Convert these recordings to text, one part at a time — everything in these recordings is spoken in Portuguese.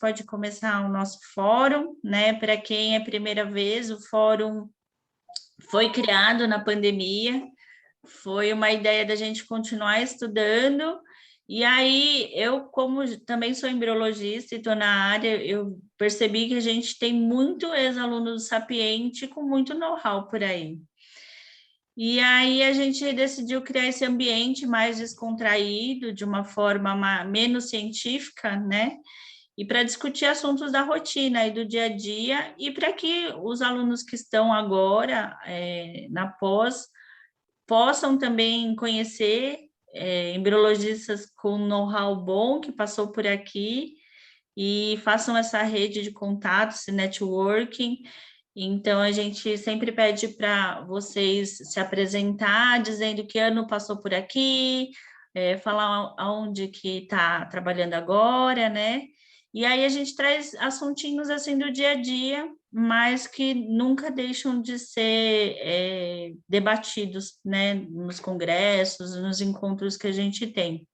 pode começar o nosso fórum, né? Para quem é primeira vez, o fórum foi criado na pandemia, foi uma ideia da gente continuar estudando, e aí eu, como também sou embriologista e estou na área, eu percebi que a gente tem muito ex-aluno do Sapiente com muito know-how por aí. E aí a gente decidiu criar esse ambiente mais descontraído, de uma forma menos científica, né? E para discutir assuntos da rotina e do dia a dia, e para que os alunos que estão agora na pós possam também conhecer embriologistas com know-how bom que passou por aqui e façam essa rede de contatos, esse networking. Então, a gente sempre pede para vocês se apresentar, dizendo que ano passou por aqui, falar aonde que está trabalhando agora, né? E aí a gente traz assuntinhos assim do dia a dia, mas que nunca deixam de ser debatidos, né? Nos congressos, nos encontros que a gente tem.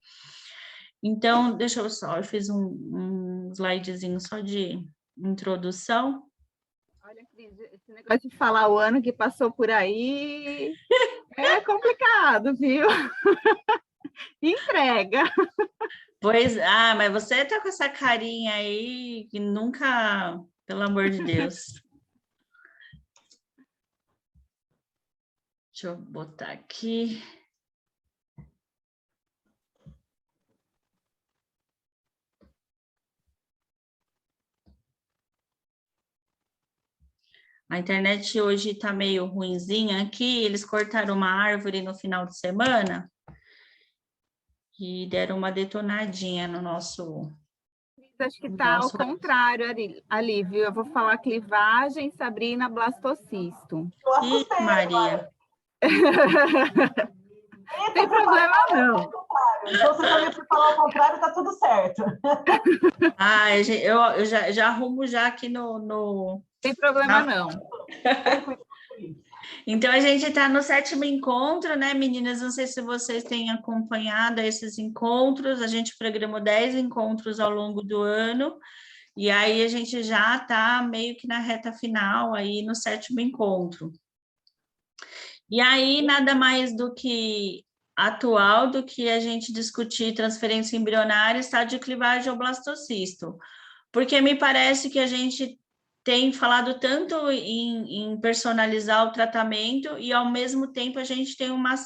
Então, deixa eu só, eu fiz um slidezinho só de introdução. Olha, Cris, esse negócio de falar o ano que passou por aí é complicado, viu? Entrega. Pois, mas você tá com essa carinha aí que nunca, pelo amor de Deus. Deixa eu botar aqui. A internet hoje está meio ruinzinha aqui, eles cortaram uma árvore no final de semana e deram uma detonadinha no nosso... Acho que está ao contrário ali, viu? Eu vou falar clivagem, Sabrina, blastocisto. Ih, Maria. Tem problema não. Então, se você for falar ao contrário, tá tudo certo. Eu já arrumo já aqui no... Tem problema não. Então, a gente está no 7º encontro, né, meninas? Não sei se vocês têm acompanhado esses encontros. A gente programou 10 encontros ao longo do ano, e aí a gente já está meio que na reta final, aí no 7º encontro. E aí, nada mais do que atual do que a gente discutir transferência embrionária, estádio de clivagem ou blastocisto. Porque me parece que a gente tem falado tanto em personalizar o tratamento e, ao mesmo tempo, a gente tem um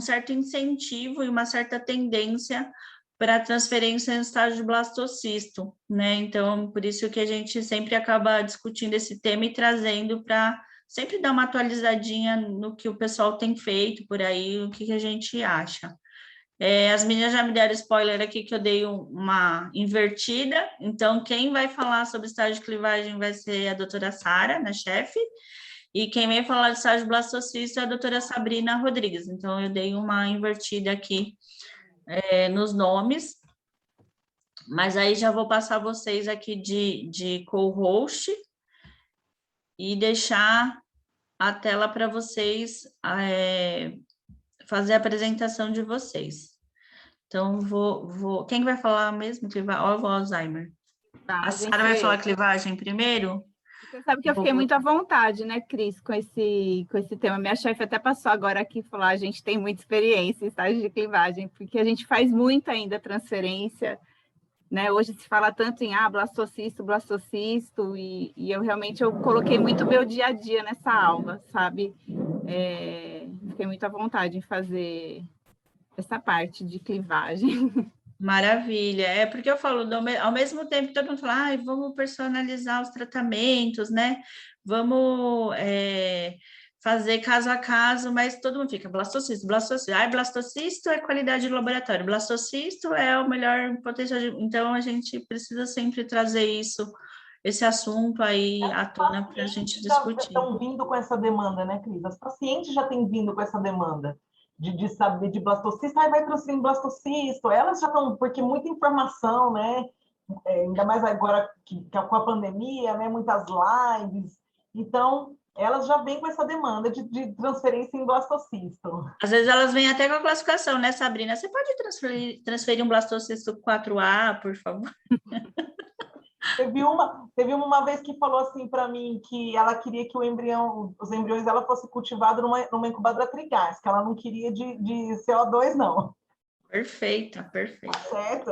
certo incentivo e uma certa tendência para a transferência em estágio de blastocisto, né? Então, por isso que a gente sempre acaba discutindo esse tema e trazendo para sempre dar uma atualizadinha no que o pessoal tem feito por aí, o que a gente acha. As meninas já me deram spoiler aqui que eu dei uma invertida, então quem vai falar sobre estágio de clivagem vai ser a doutora Sara, né, chefe, e quem vem falar de estágio blastocisto é a doutora Sabrina Rodrigues, então eu dei uma invertida aqui nos nomes, mas aí já vou passar vocês aqui de co-host e deixar a tela para vocês fazer a apresentação de vocês. Então, quem vai falar mesmo? Olha o Alzheimer. A Sara vai falar clivagem primeiro? Você sabe que eu fiquei muito à vontade, né, Cris, com esse tema. Minha chefe até passou agora aqui e falou: a gente tem muita experiência em estágio de clivagem, porque a gente faz muito ainda transferência, né? Hoje se fala tanto em blastocisto, e eu realmente coloquei muito meu dia a dia nessa aula, sabe? Fiquei muito à vontade em fazer essa parte de clivagem. Maravilha, porque eu falo, ao mesmo tempo que todo mundo fala, vamos personalizar os tratamentos, né? Vamos fazer caso a caso, mas todo mundo fica blastocisto. Blastocisto é qualidade de laboratório, blastocisto é o melhor potencial. Então, a gente precisa sempre trazer esse assunto aí à tona para a gente discutir. Estão vindo com essa demanda, né, Cris? As pacientes já têm vindo com essa demanda de saber de blastocisto, aí vai transferir em blastocisto, elas já estão, porque muita informação, né? Ainda mais agora com a pandemia, né? Muitas lives. Então, Elas já vêm com essa demanda de transferência em blastocisto. Às vezes elas vêm até com a classificação, né, Sabrina? Você pode transferir um blastocisto 4A, por favor? Teve uma vez que falou assim para mim que ela queria que os embriões dela fossem cultivados numa incubadora trigás, que ela não queria de CO2, não. Perfeita, perfeita. Tá certo?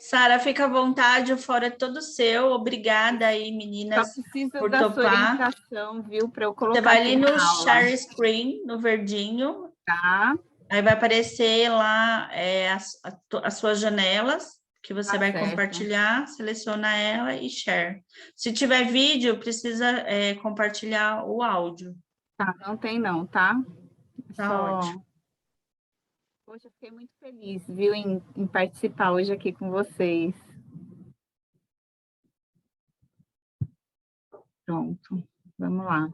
Sara, fica à vontade, o fórum é todo seu. Obrigada aí, meninas, Só preciso por da sua topar. orientação, viu, para eu colocar Você vai aqui ali no na aula. share screen, no verdinho. Tá. Aí vai aparecer lá as suas janelas, que você Tá vai certo. compartilhar, seleciona ela e share. Se tiver vídeo, precisa compartilhar o áudio. Tá, não tem não, tá? Tá ótimo. Hoje eu fiquei muito feliz, viu, em participar hoje aqui com vocês. Pronto, vamos lá.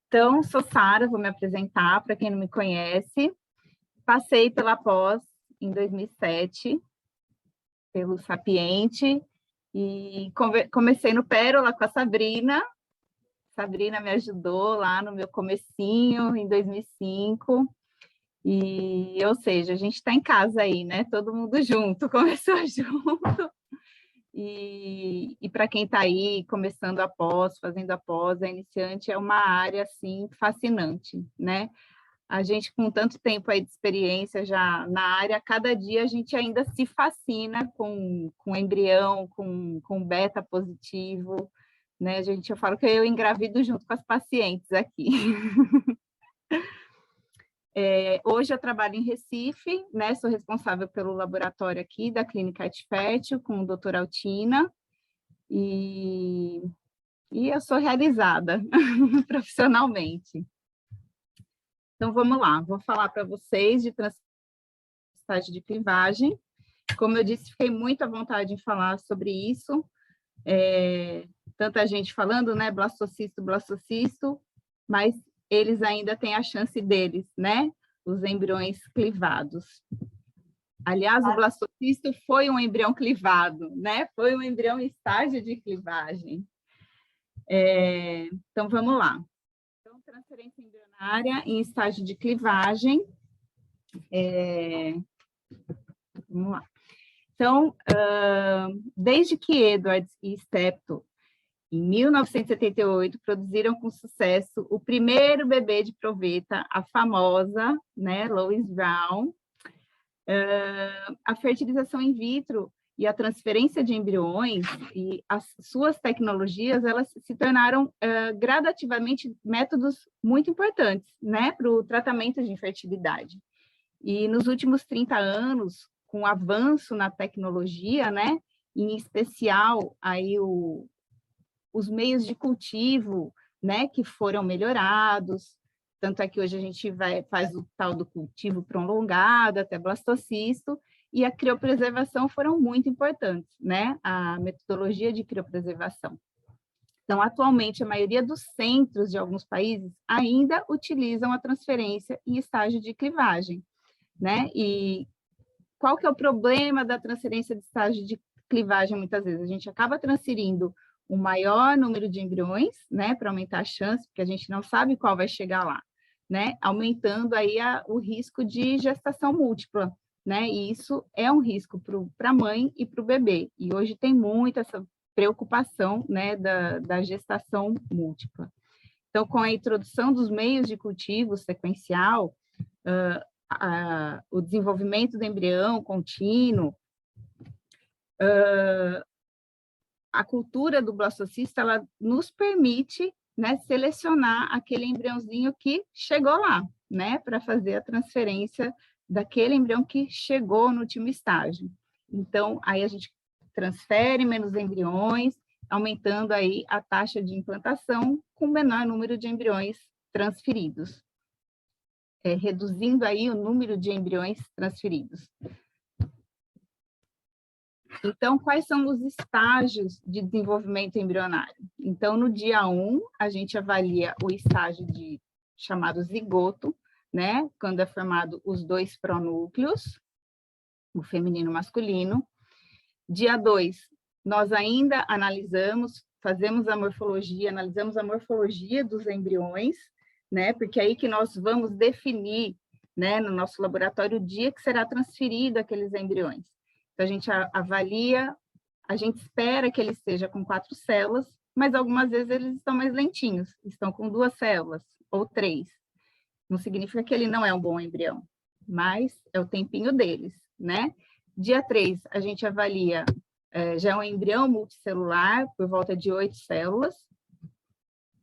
Então, sou Sara, vou me apresentar para quem não me conhece. Passei pela pós em 2007, pelo Sapiente, e comecei no Pérola com a Sabrina. Sabrina me ajudou lá no meu comecinho, em 2005. Ou seja, a gente está em casa aí, né? Todo mundo junto, começou junto. E para quem está aí começando a pós, fazendo a pós, a iniciante é uma área, assim, fascinante, né? A gente, com tanto tempo aí de experiência já na área, cada dia a gente ainda se fascina com embrião, com beta positivo, né? Eu falo que eu engravido junto com as pacientes aqui. Hoje eu trabalho em Recife, né? Sou responsável pelo laboratório aqui da Clínica Etfértil, com o Dr. Altina, e eu sou realizada profissionalmente. Então, vamos lá, vou falar para vocês de estágio de clivagem. Como eu disse, fiquei muito à vontade em falar sobre isso. Tanta gente falando, né? Blastocisto, mas eles ainda têm a chance deles, né? Os embriões clivados. Aliás, o blastocisto foi um embrião clivado, né? Foi um embrião em estágio de clivagem. Então, vamos lá. Então, transferência embrionária em estágio de clivagem. Vamos lá. Então, desde que Edwards e Steptoe, em 1978, produziram com sucesso o primeiro bebê de proveta, a famosa, né, Louise Brown. A fertilização in vitro e a transferência de embriões e as suas tecnologias, elas se tornaram gradativamente métodos muito importantes, né, para o tratamento de infertilidade. E nos últimos 30 anos, com o avanço na tecnologia, né, em especial aí os meios de cultivo, né, que foram melhorados, tanto é que hoje a gente faz o tal do cultivo prolongado, até blastocisto, e a criopreservação foram muito importantes, né, a metodologia de criopreservação. Então, atualmente, a maioria dos centros de alguns países ainda utilizam a transferência em estágio de clivagem, né, e qual que é o problema da transferência de estágio de clivagem, muitas vezes? A gente acaba transferindo um maior número de embriões, né, para aumentar a chance, porque a gente não sabe qual vai chegar lá, né, aumentando aí o risco de gestação múltipla, né, e isso é um risco para a mãe e para o bebê, e hoje tem muito essa preocupação, né, da gestação múltipla. Então, com a introdução dos meios de cultivo sequencial, o desenvolvimento do embrião contínuo, a cultura do blastocisto, ela nos permite, né, selecionar aquele embriãozinho que chegou lá, né, para fazer a transferência daquele embrião que chegou no último estágio. Então, aí a gente transfere menos embriões, aumentando aí a taxa de implantação com menor número de embriões transferidos. Reduzindo aí o número de embriões transferidos. Então, quais são os estágios de desenvolvimento embrionário? Então, no dia 1, a gente avalia o estágio chamado zigoto, né? Quando é formado os 2 pronúcleos, o feminino e o masculino. Dia 2, nós ainda analisamos fazemos a morfologia, analisamos a morfologia dos embriões, né? Porque é aí que nós vamos definir, né, no nosso laboratório, o dia que será transferido aqueles embriões. Então, a gente avalia, a gente espera que ele esteja com 4 células, mas algumas vezes eles estão mais lentinhos, estão com 2 células ou 3. Não significa que ele não é um bom embrião, mas é o tempinho deles, né? Dia 3, a gente avalia, já é um embrião multicelular, por volta de 8 células.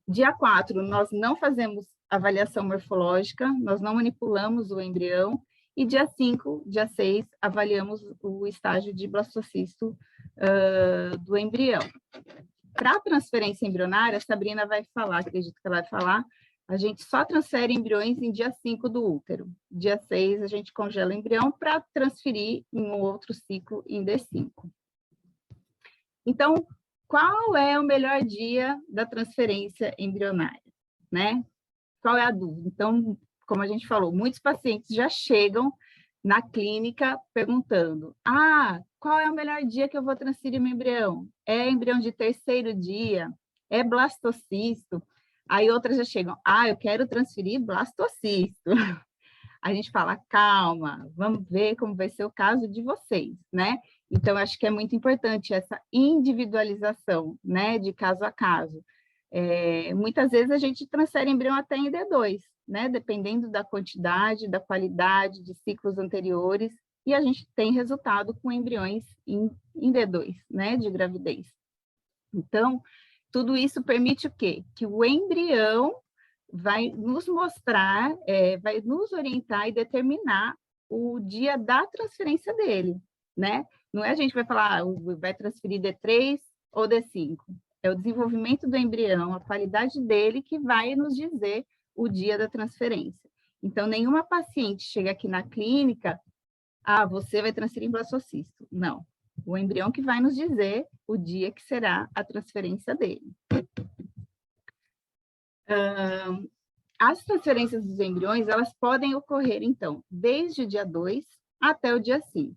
Dia 4, nós não fazemos avaliação morfológica, nós não manipulamos o embrião. E dia 5, dia 6, avaliamos o estágio de blastocisto do embrião. Para a transferência embrionária, a Sabrina vai falar, acredito que ela vai falar, a gente só transfere embriões em dia 5 do útero. Dia 6, a gente congela o embrião para transferir em um outro ciclo em D5. Então, qual é o melhor dia da transferência embrionária, né? Qual é a dúvida? Então, como a gente falou, muitos pacientes já chegam na clínica perguntando: qual é o melhor dia que eu vou transferir meu embrião? É embrião de 3º dia? É blastocisto? Aí outras já chegam: eu quero transferir blastocisto. A gente fala: calma, vamos ver como vai ser o caso de vocês, né? Então, acho que é muito importante essa individualização, né, de caso a caso. Muitas vezes a gente transfere embrião até em D2, né, dependendo da quantidade, da qualidade de ciclos anteriores, e a gente tem resultado com embriões em D2, né, de gravidez. Então, tudo isso permite o quê? Que o embrião vai nos mostrar, vai nos orientar e determinar o dia da transferência dele, né? Não é a gente vai falar, vai transferir D3 ou D5. É o desenvolvimento do embrião, a qualidade dele que vai nos dizer o dia da transferência. Então, nenhuma paciente chega aqui na clínica, você vai transferir em blastocisto. Não. O embrião que vai nos dizer o dia que será a transferência dele. As transferências dos embriões, elas podem ocorrer, então, desde o dia 2 até o dia 5.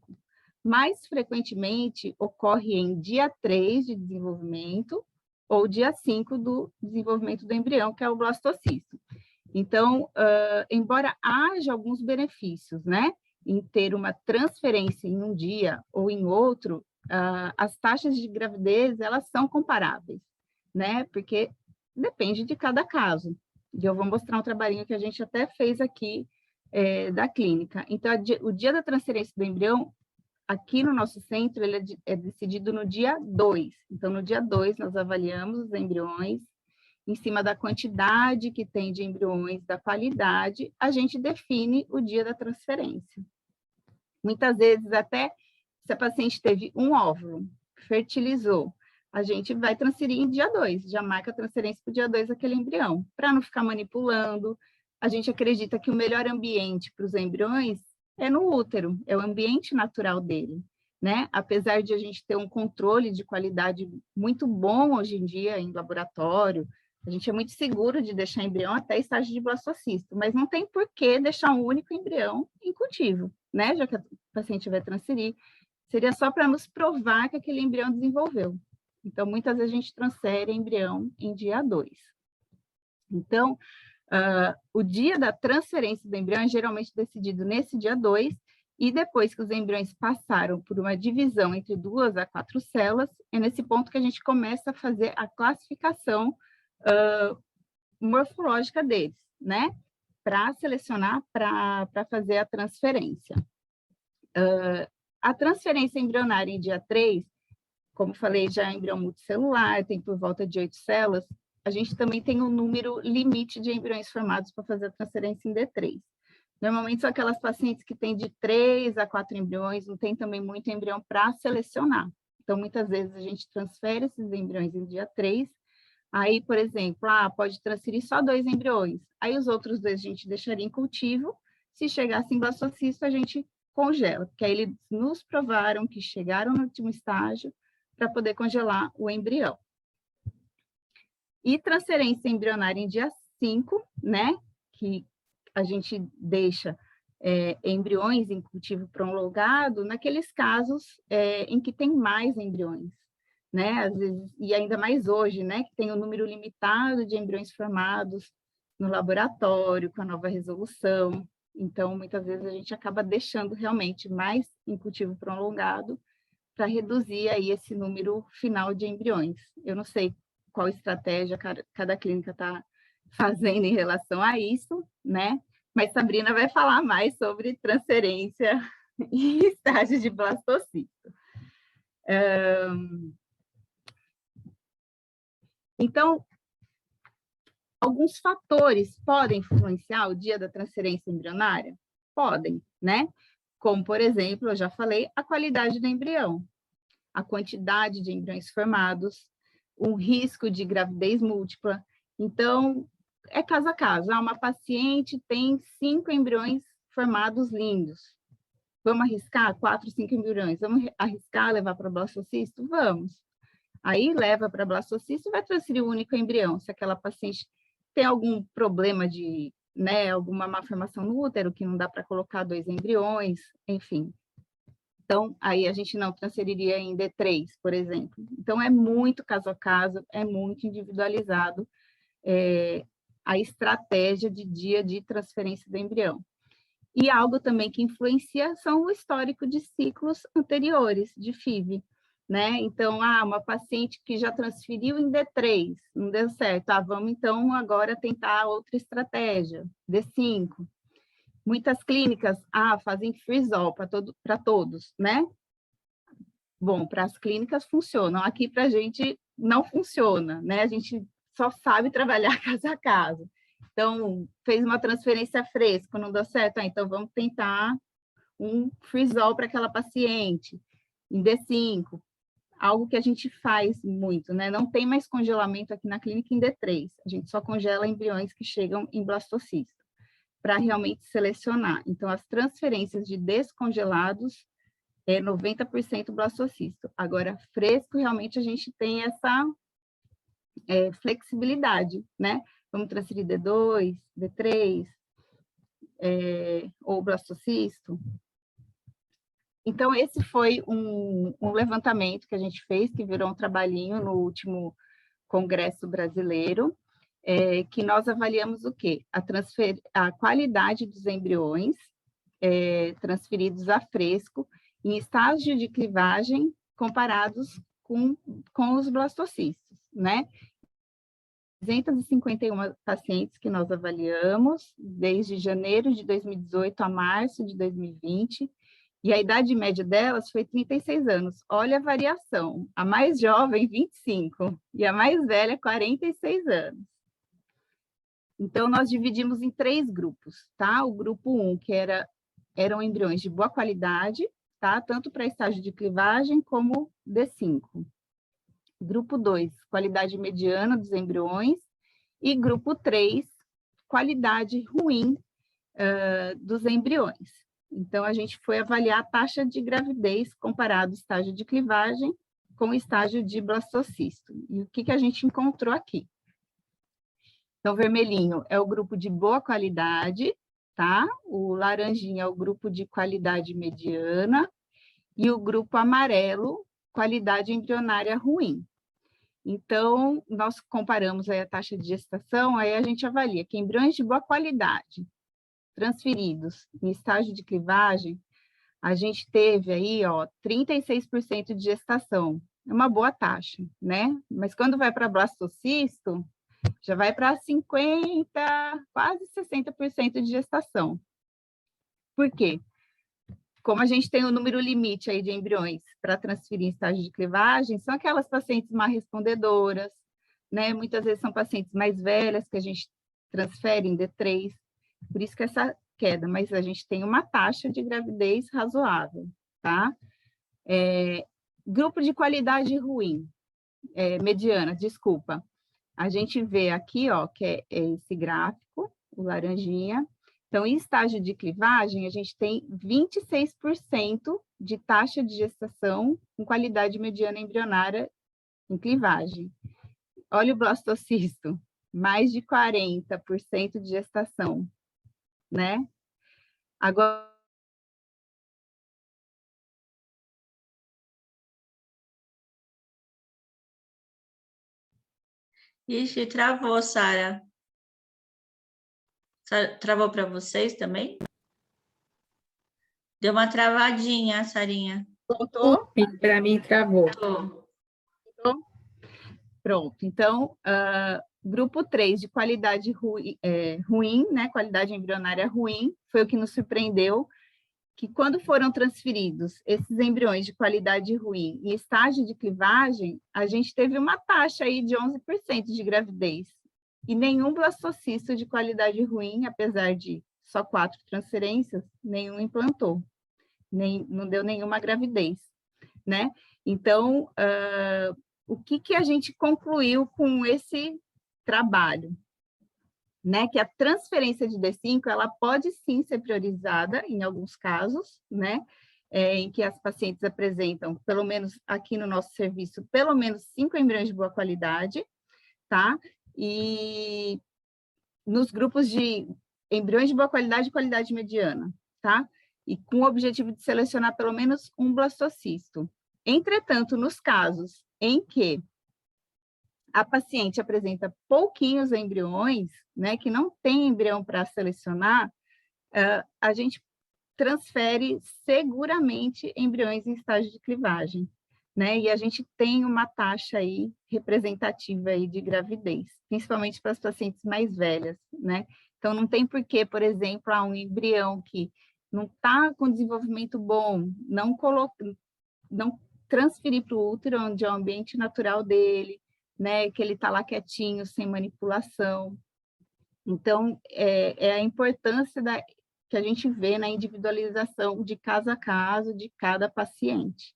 Mais frequentemente, ocorre em dia 3 de desenvolvimento ou dia 5 do desenvolvimento do embrião, que é o blastocisto. Então, embora haja alguns benefícios, né, em ter uma transferência em um dia ou em outro, as taxas de gravidez, elas são comparáveis, né, porque depende de cada caso. E eu vou mostrar um trabalhinho que a gente até fez aqui da clínica. Então, o dia da transferência do embrião, aqui no nosso centro, ele é decidido no dia 2. Então, no dia 2, nós avaliamos os embriões, em cima da quantidade que tem de embriões, da qualidade, a gente define o dia da transferência. Muitas vezes, até se a paciente teve um óvulo, fertilizou, a gente vai transferir em dia 2, já marca a transferência para o dia 2 aquele embrião, para não ficar manipulando. A gente acredita que o melhor ambiente para os embriões é no útero, é o ambiente natural dele, né? Apesar de a gente ter um controle de qualidade muito bom hoje em dia em laboratório, a gente é muito seguro de deixar embrião até estágio de blastocisto, mas não tem por que deixar um único embrião em cultivo, né? Já que a paciente vai transferir, seria só para nos provar que aquele embrião desenvolveu. Então, muitas vezes a gente transfere embrião em dia 2. Então, o dia da transferência do embrião é geralmente decidido nesse dia 2, e depois que os embriões passaram por uma divisão entre 2 a 4 células, é nesse ponto que a gente começa a fazer a classificação morfológica deles, né? Para selecionar, para fazer a transferência. A transferência embrionária em dia 3, como falei, já é embrião multicelular, tem por volta de 8 células, a gente também tem um número limite de embriões formados para fazer a transferência em D3. Normalmente são aquelas pacientes que têm de 3 a 4 embriões, não tem também muito embrião para selecionar. Então, muitas vezes a gente transfere esses embriões em dia 3, aí, por exemplo, pode transferir só 2 embriões, aí os outros 2 a gente deixaria em cultivo, se chegasse em blastocisto, a gente congela, porque aí eles nos provaram que chegaram no último estágio para poder congelar o embrião. E transferência embrionária em dia 5, né, que a gente deixa embriões em cultivo prolongado, naqueles casos em que tem mais embriões, né? Às vezes, e ainda mais hoje, né? Que tem um número limitado de embriões formados no laboratório, com a nova resolução. Então, muitas vezes a gente acaba deixando realmente mais em cultivo prolongado para reduzir aí esse número final de embriões. Eu não sei qual estratégia cada clínica está fazendo em relação a isso, né? Mas Sabrina vai falar mais sobre transferência e estágio de blastocisto. Então, alguns fatores podem influenciar o dia da transferência embrionária? Podem, né? Como, por exemplo, eu já falei, a qualidade do embrião, a quantidade de embriões formados, o risco de gravidez múltipla. Então, é caso a caso. Uma paciente tem 5 embriões formados lindos. Vamos arriscar 4, 5 embriões? Vamos arriscar levar para blastocisto? Vamos. Aí leva para blastocisto e vai transferir o único embrião. Se aquela paciente tem algum problema de, né, alguma malformação no útero, que não dá para colocar 2 embriões, enfim. Então, aí a gente não transferiria em D3, por exemplo. Então, é muito caso a caso, é muito individualizado a estratégia de dia de transferência do embrião. E algo também que influencia são o histórico de ciclos anteriores de FIV, né? Então, uma paciente que já transferiu em D3, não deu certo, vamos então agora tentar outra estratégia, D5. Muitas clínicas fazem freeze-all para todos, né? Bom, para as clínicas funcionam, aqui para a gente não funciona, né? A gente só sabe trabalhar caso a caso. Então, fez uma transferência fresca, não deu certo, então vamos tentar um freeze-all para aquela paciente, em D5, algo que a gente faz muito, né? Não tem mais congelamento aqui na clínica em D3, a gente só congela embriões que chegam em blastocisto, para realmente selecionar. Então, as transferências de descongelados é 90% blastocisto. Agora, fresco, realmente a gente tem essa flexibilidade, né? Vamos transferir D2, D3, ou blastocisto. Então, esse foi um levantamento que a gente fez, que virou um trabalhinho no último Congresso Brasileiro, que nós avaliamos o quê? A qualidade dos embriões transferidos a fresco em estágio de clivagem comparados com os blastocistos, né? 251 pacientes que nós avaliamos, desde janeiro de 2018 a março de 2020, e a idade média delas foi 36 anos. Olha a variação. A mais jovem, 25, e a mais velha, 46 anos. Então, nós dividimos em 3 grupos, tá? O grupo 1, que eram embriões de boa qualidade, tá? Tanto para estágio de clivagem como D5. Grupo 2, qualidade mediana dos embriões. E grupo 3, qualidade ruim dos embriões. Então, a gente foi avaliar a taxa de gravidez comparado ao estágio de clivagem com o estágio de blastocisto. E o que a gente encontrou aqui? Então, vermelhinho é o grupo de boa qualidade, tá? O laranjinha é o grupo de qualidade mediana e o grupo amarelo, qualidade embrionária ruim. Então, nós comparamos aí a taxa de gestação, aí a gente avalia que embriões de boa qualidade transferidos em estágio de clivagem, a gente teve aí, 36% de gestação. É uma boa taxa, né? Mas quando vai para blastocisto, já vai para 50%, quase 60% de gestação. Por quê? Como a gente tem um número limite aí de embriões para transferir em estágio de clivagem, são aquelas pacientes mal respondedoras, né? Muitas vezes são pacientes mais velhas que a gente transfere em D3, por isso que essa queda, mas a gente tem uma taxa de gravidez razoável, tá? Grupo de qualidade ruim, mediana, desculpa. A gente vê aqui, que é esse gráfico, o laranjinha. Então, em estágio de clivagem, a gente tem 26% de taxa de gestação com qualidade mediana embrionária em clivagem. Olha o blastocisto, mais de 40% de gestação, né? Agora, Ixi, travou, Sara. Travou para vocês também? Deu uma travadinha, Sarinha. Voltou? Para mim, travou. Pronto. Então, grupo 3 de qualidade ruim, né? Qualidade embrionária ruim, foi o que nos surpreendeu, que quando foram transferidos esses embriões de qualidade ruim em estágio de clivagem, a gente teve uma taxa aí de 11% de gravidez. E nenhum blastocisto de qualidade ruim, apesar de só 4 transferências, nenhum implantou, não deu nenhuma gravidez, né? Então, o que a gente concluiu com esse trabalho? Né, que a transferência de D5, ela pode sim ser priorizada em alguns casos, né, em que as pacientes apresentam, pelo menos aqui no nosso serviço, pelo menos 5 embriões de boa qualidade, tá? E nos grupos de embriões de boa qualidade e qualidade mediana, tá? E com o objetivo de selecionar pelo menos um blastocisto. Entretanto, nos casos em que a paciente apresenta pouquinhos embriões, né, que não tem embrião para selecionar, a gente transfere seguramente embriões em estágio de clivagem, né, e a gente tem uma taxa aí representativa aí de gravidez, principalmente para as pacientes mais velhas, né, então não tem porquê, por exemplo, um embrião que não está com desenvolvimento bom, não transferir para o útero, onde é o ambiente natural dele, né, que ele está lá quietinho, sem manipulação. Então, é a importância que a gente vê na individualização de caso a caso, de cada paciente.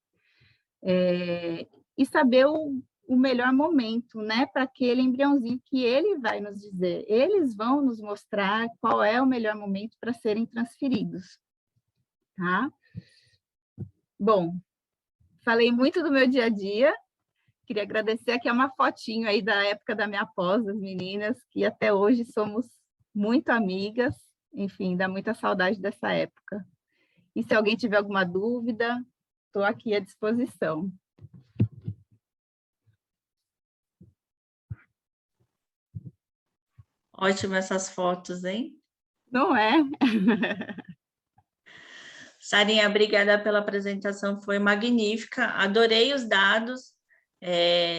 E saber o melhor momento, né, para aquele embriãozinho que ele vai nos dizer. Eles vão nos mostrar qual é o melhor momento para serem transferidos, tá? Bom, falei muito do meu dia a dia. Queria agradecer aqui uma fotinho aí da época da minha pós, das meninas, que até hoje somos muito amigas. Enfim, dá muita saudade dessa época. E se alguém tiver alguma dúvida, estou aqui à disposição. Ótimas essas fotos, hein? Não é? Sarinha, obrigada pela apresentação, foi magnífica. Adorei os dados.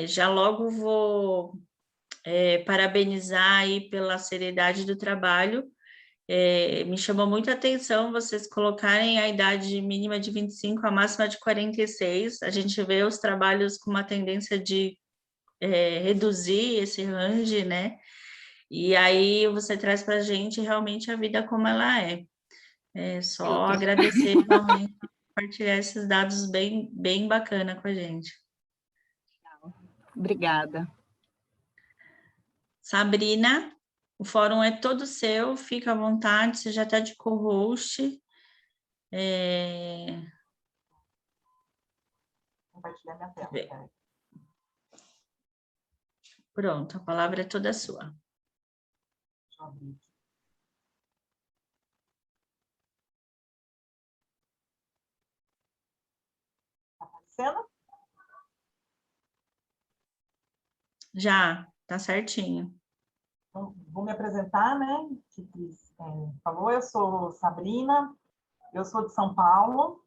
Já logo vou parabenizar aí pela seriedade do trabalho. Me chamou muita atenção vocês colocarem a idade mínima de 25, a máxima de 46. A gente vê os trabalhos com uma tendência de reduzir esse range, né? E aí você traz para a gente realmente a vida como ela é. Só agradecer realmente compartilhar esses dados bem, bem bacana com a gente. Obrigada. Sabrina, o fórum é todo seu, fica à vontade, você já está de co-host. Compartilhar minha tela. Pronto, a palavra é toda sua. Deixa eu abrir aqui. Está aparecendo? Já, tá certinho. Então, vou me apresentar, né? Que Cris falou, eu sou Sabrina, eu sou de São Paulo,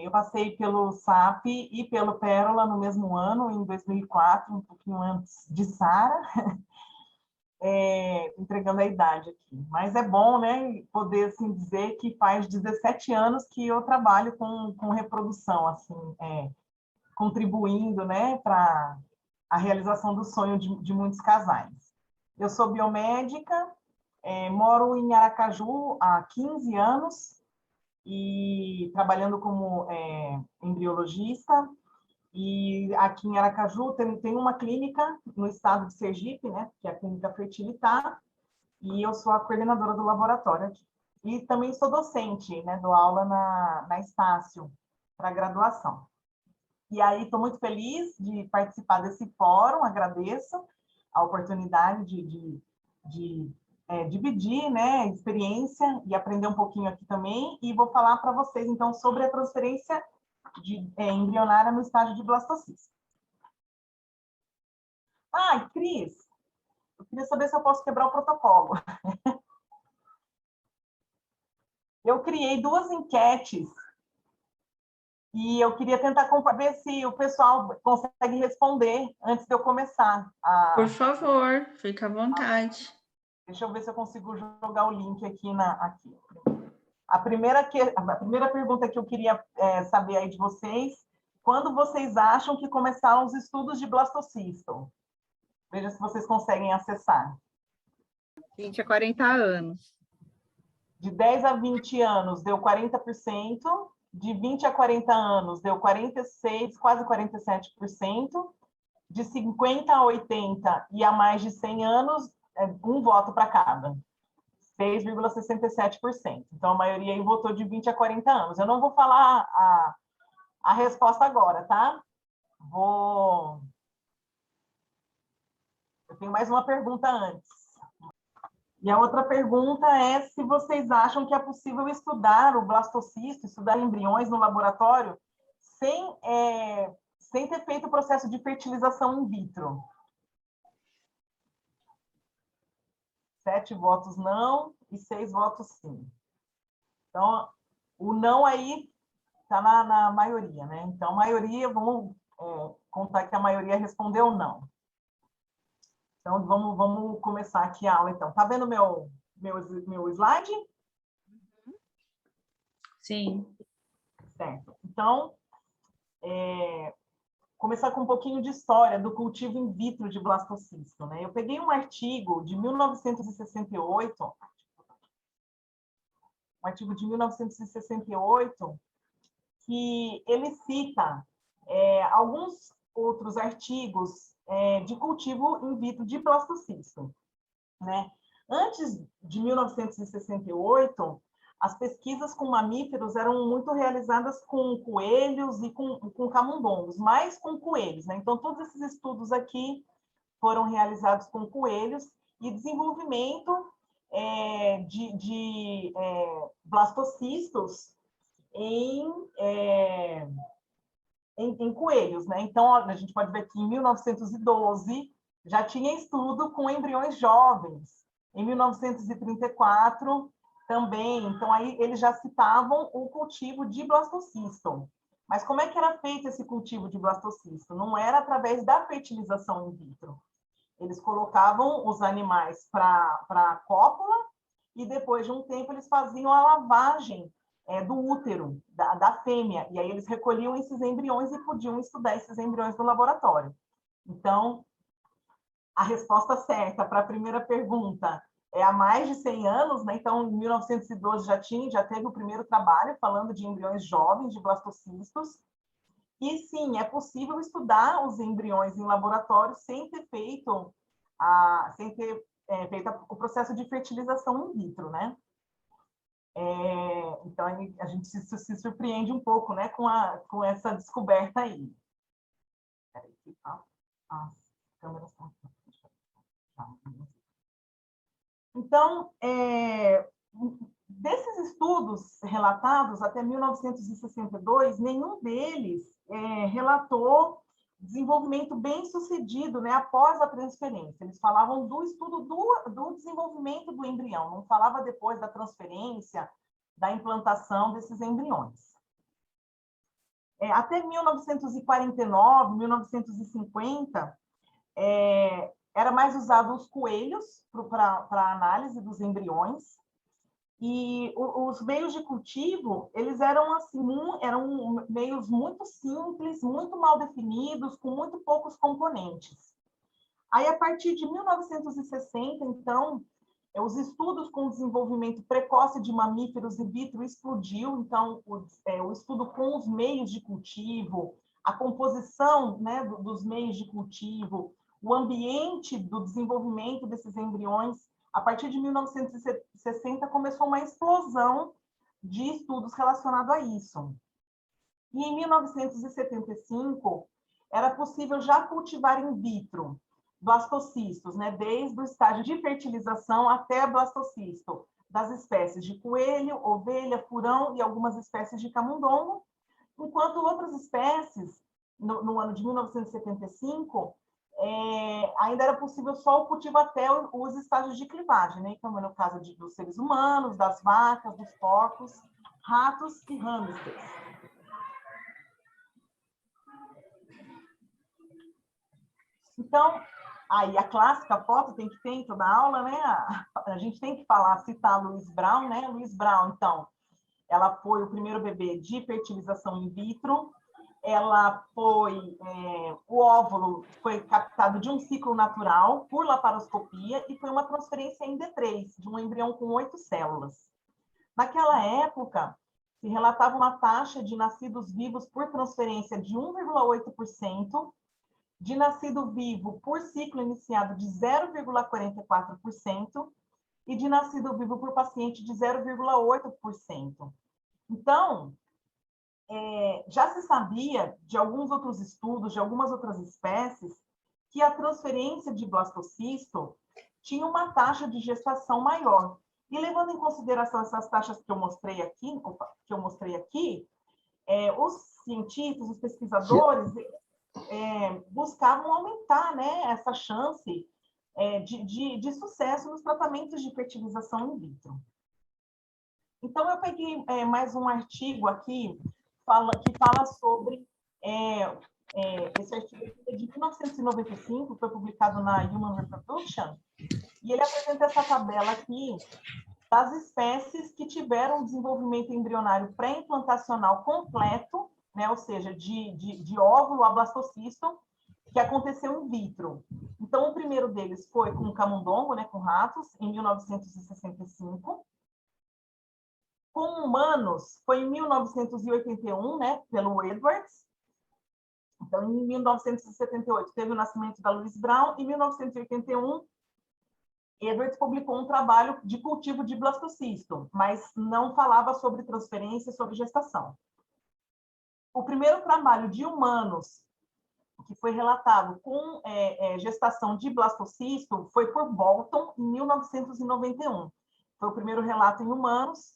eu passei pelo SAP e pelo Pérola no mesmo ano, em 2004, um pouquinho antes de Sara, entregando a idade aqui. Mas é bom, né, poder assim, dizer que faz 17 anos que eu trabalho com reprodução, assim, contribuindo, né, para a realização do sonho de muitos casais. Eu sou biomédica, moro em Aracaju há 15 anos e trabalhando como embriologista. E aqui em Aracaju tem uma clínica no estado de Sergipe, né, que é a Clínica Fertilitar, e eu sou a coordenadora do laboratório aqui. E também sou docente, né, dou aula na Estácio, para graduação. E aí estou muito feliz de participar desse fórum, agradeço a oportunidade de dividir, né, experiência e aprender um pouquinho aqui também, e vou falar para vocês, então, sobre a transferência embrionária no estágio de blastocisto. Ah, Cris, eu queria saber se eu posso quebrar o protocolo. Eu criei 2 enquetes e eu queria tentar ver se o pessoal consegue responder antes de eu começar. Por favor, fica à vontade. Deixa eu ver se eu consigo jogar o link aqui. A primeira pergunta que eu queria saber aí de vocês, quando vocês acham que começaram os estudos de blastocisto? Veja se vocês conseguem acessar. 20 a 40 anos. De 10 a 20 anos deu 40%, de 20 a 40 anos deu 46%, quase 47%, de 50 a 80 e a mais de 100 anos, um voto para cada, 6,67%. Então, a maioria aí votou de 20 a 40 anos. Eu não vou falar a resposta agora, tá? Eu tenho mais uma pergunta antes. E a outra pergunta é se vocês acham que é possível estudar o blastocisto, estudar embriões no laboratório, sem ter feito o processo de fertilização in vitro. 7 votos não e 6 votos sim. Então, o não aí está na maioria, né? Então, a maioria, vamos contar que a maioria respondeu não. Então, vamos começar aqui a aula, então. Tá vendo meu slide? Sim. Certo. Então, começar com um pouquinho de história do cultivo in vitro de blastocisto, né? Eu peguei um artigo de 1968, que ele cita alguns outros artigos de cultivo in vitro de blastocisto, né? Antes de 1968, as pesquisas com mamíferos eram muito realizadas com coelhos e com camundongos, mais com coelhos, né? Então, todos esses estudos aqui foram realizados com coelhos e desenvolvimento de blastocistos em coelhos, né? Então, a gente pode ver que em 1912 já tinha estudo com embriões jovens. Em 1934 também. Então, aí eles já citavam o cultivo de blastocisto. Mas como é que era feito esse cultivo de blastocisto? Não era através da fertilização in vitro. Eles colocavam os animais para a cópula e depois de um tempo eles faziam a lavagem do útero, da fêmea, e aí eles recolhiam esses embriões e podiam estudar esses embriões no laboratório. Então, a resposta certa para a primeira pergunta é há mais de 100 anos, né? Então, em 1912 já teve o primeiro trabalho falando de embriões jovens de blastocistos, e sim, é possível estudar os embriões em laboratório sem ter feito o processo de fertilização in vitro, né? Então, a gente se surpreende um pouco, né, com essa descoberta aí. As câmeras estão aqui. Então, desses estudos relatados até 1962, nenhum deles relatou desenvolvimento bem-sucedido, né, após a transferência. Eles falavam do estudo do desenvolvimento do embrião, não falava depois da transferência, da implantação desses embriões. Até 1949, 1950, era mais usado os coelhos para a análise dos embriões, e os meios de cultivo, eles eram assim, eram meios muito simples, muito mal definidos, com muito poucos componentes. Aí, a partir de 1960, então, os estudos com desenvolvimento precoce de mamíferos in vitro explodiu, então, o estudo com os meios de cultivo, a composição, né, dos meios de cultivo, o ambiente do desenvolvimento desses embriões. A partir de 1960, começou uma explosão de estudos relacionados a isso. E em 1975, era possível já cultivar in vitro blastocistos, né? Desde o estágio de fertilização até blastocisto, das espécies de coelho, ovelha, furão e algumas espécies de camundongo, enquanto outras espécies, no ano de 1975, ainda era possível só o cultivo até os estágios de clivagem, né? Então, no caso dos seres humanos, das vacas, dos porcos, ratos e hamsters. Então, aí a clássica foto tem que ter em toda aula, né? A gente tem que falar, citar a Louise Brown, né? Louise Brown, então, ela foi o primeiro bebê de fertilização in vitro. Ela foi, o óvulo foi captado de um ciclo natural por laparoscopia e foi uma transferência em D3, de um embrião com 8 células. Naquela época, se relatava uma taxa de nascidos vivos por transferência de 1,8%, de nascido vivo por ciclo iniciado de 0,44% e de nascido vivo por paciente de 0,8%. Então, já se sabia de alguns outros estudos, de algumas outras espécies, que a transferência de blastocisto tinha uma taxa de gestação maior. E levando em consideração essas taxas que eu mostrei aqui, os cientistas, os pesquisadores, buscavam aumentar, né, essa chance de sucesso nos tratamentos de fertilização in vitro. Então, eu peguei mais um artigo aqui que fala sobre esse artigo é de 1995, foi publicado na Human Reproduction, e ele apresenta essa tabela aqui das espécies que tiveram desenvolvimento embrionário pré-implantacional completo, né, ou seja, de óvulo a blastocisto, que aconteceu in vitro. Então, o primeiro deles foi com camundongo, né, com ratos, em 1965. Com humanos, foi em 1981, né, pelo Edwards. Então, em 1978, teve o nascimento da Louise Brown. Em 1981, Edwards publicou um trabalho de cultivo de blastocisto, mas não falava sobre transferência, sobre gestação. O primeiro trabalho de humanos que foi relatado com gestação de blastocisto foi por Bolton, em 1991. Foi o primeiro relato em humanos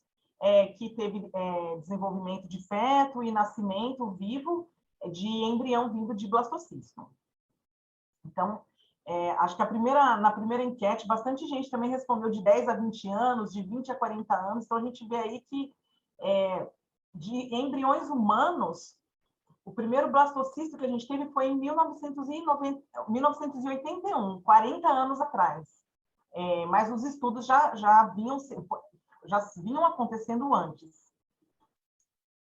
que teve desenvolvimento de feto e nascimento vivo de embrião vindo de blastocisto. Então, acho que na primeira enquete, bastante gente também respondeu de 10 a 20 anos, de 20 a 40 anos. Então, a gente vê aí que de embriões humanos, o primeiro blastocisto que a gente teve foi em 1981, 40 anos atrás. Mas os estudos já vinham acontecendo antes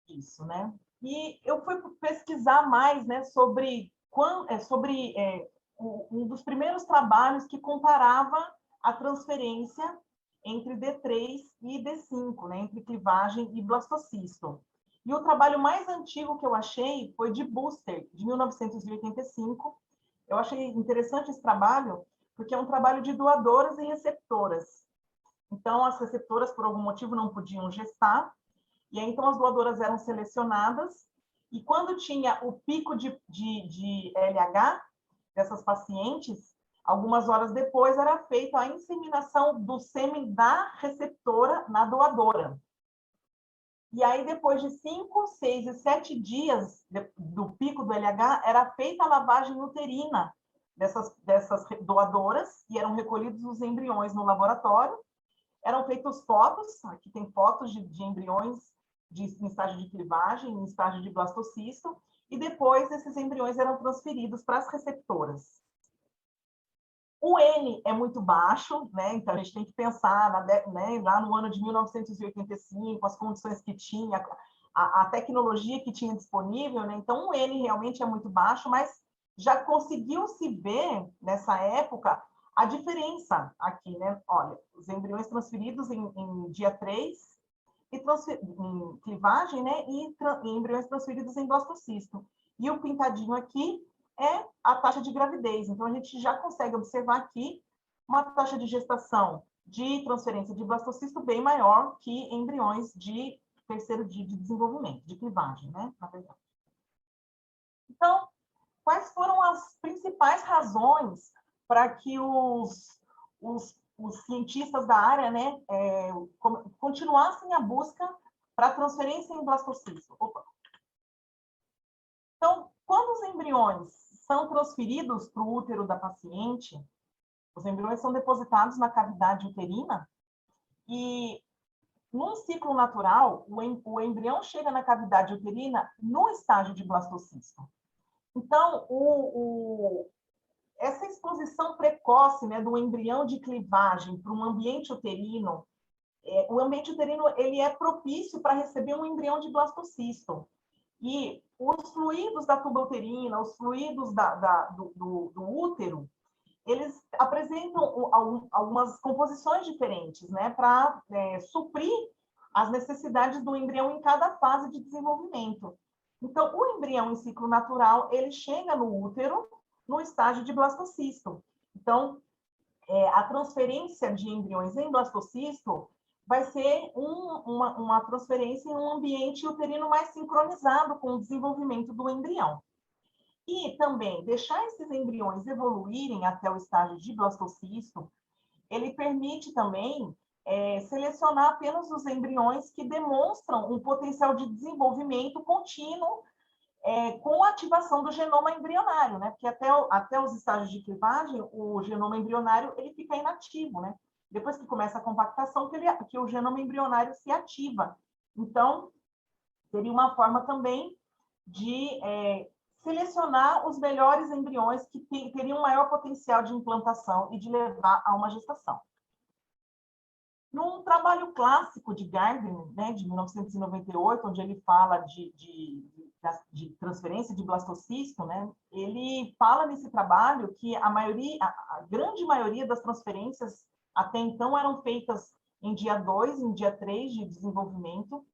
disso, né? E eu fui pesquisar mais, né, sobre um dos primeiros trabalhos que comparava a transferência entre D3 e D5, né, entre clivagem e blastocisto. E o trabalho mais antigo que eu achei foi de Buster, de 1985. Eu achei interessante esse trabalho, porque é um trabalho de doadoras e receptoras. Então, as receptoras, por algum motivo, não podiam gestar, e aí, então, as doadoras eram selecionadas, e quando tinha o pico de LH dessas pacientes, algumas horas depois era feita a inseminação do sêmen da receptora na doadora. E aí, depois de 5, 6 e 7 dias do pico do LH, era feita a lavagem uterina dessas doadoras, e eram recolhidos os embriões no laboratório. Eram feitas fotos, aqui tem fotos de embriões em estágio de clivagem, em estágio de blastocisto, e depois esses embriões eram transferidos para as receptoras. O N é muito baixo, né? Então a gente tem que pensar lá no ano de 1985, as condições que tinha, a tecnologia que tinha disponível, né? Então o N realmente é muito baixo, mas já conseguiu-se ver nessa época a diferença aqui, né? Olha, os embriões transferidos em dia 3, em clivagem, né? E embriões transferidos em blastocisto. E o pintadinho aqui é a taxa de gravidez. Então, a gente já consegue observar aqui uma taxa de gestação de transferência de blastocisto bem maior que embriões de terceiro dia de desenvolvimento, de clivagem, né? Na verdade. Então, quais foram as principais razões para que os cientistas da área, né, continuassem a busca para transferência em blastocisto? Então, quando os embriões são transferidos para o útero da paciente. Os embriões são depositados na cavidade uterina e, num ciclo natural, o embrião chega na cavidade uterina no estágio de blastocisto. Então, essa exposição precoce, né, do embrião de clivagem para um ambiente uterino, o ambiente uterino ele é propício para receber um embrião de blastocisto. E os fluidos da tuba uterina, os fluidos do útero, eles apresentam algumas composições diferentes, né, para suprir as necessidades do embrião em cada fase de desenvolvimento. Então, o embrião em ciclo natural, ele chega no útero no estágio de blastocisto. Então, a transferência de embriões em blastocisto vai ser uma transferência em um ambiente uterino mais sincronizado com o desenvolvimento do embrião. E também deixar esses embriões evoluírem até o estágio de blastocisto, ele permite também selecionar apenas os embriões que demonstram um potencial de desenvolvimento contínuo com a ativação do genoma embrionário, né? Porque até os estágios de clivagem, o genoma embrionário ele fica inativo, né? Depois que começa a compactação, que o genoma embrionário se ativa. Então, seria uma forma também de selecionar os melhores embriões que teriam um maior potencial de implantação e de levar a uma gestação. Num trabalho clássico de Gardner, né, de 1998, onde ele fala de transferência de blastocisto, né, ele fala nesse trabalho que a grande maioria das transferências até então eram feitas em dia 2, em dia 3 de desenvolvimento,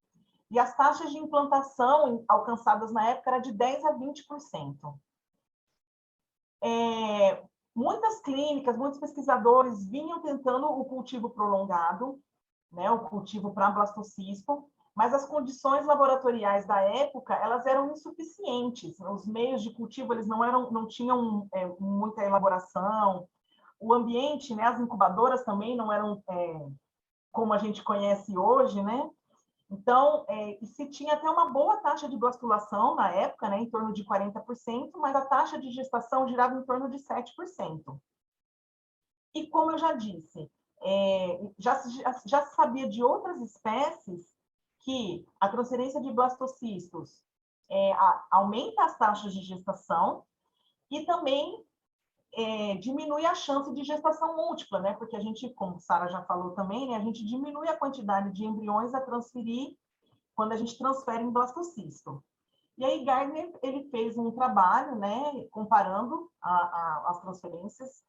e as taxas de implantação alcançadas na época eram de 10% a 20%. Muitas clínicas, muitos pesquisadores vinham tentando o cultivo prolongado, né, o cultivo para blastocisto, mas as condições laboratoriais da época elas eram insuficientes. Os meios de cultivo eles não tinham muita elaboração. O ambiente, né, as incubadoras também não eram como a gente conhece hoje, né? Então, se tinha até uma boa taxa de blastulação na época, né, em torno de 40%, mas a taxa de gestação girava em torno de 7%. E como eu já disse, já se sabia de outras espécies que a transferência de blastocistos aumenta as taxas de gestação e também diminui a chance de gestação múltipla, né? Porque a gente, como Sara já falou também, né, a gente diminui a quantidade de embriões a transferir quando a gente transfere em blastocisto. E aí Gardner ele fez um trabalho, né, comparando as transferências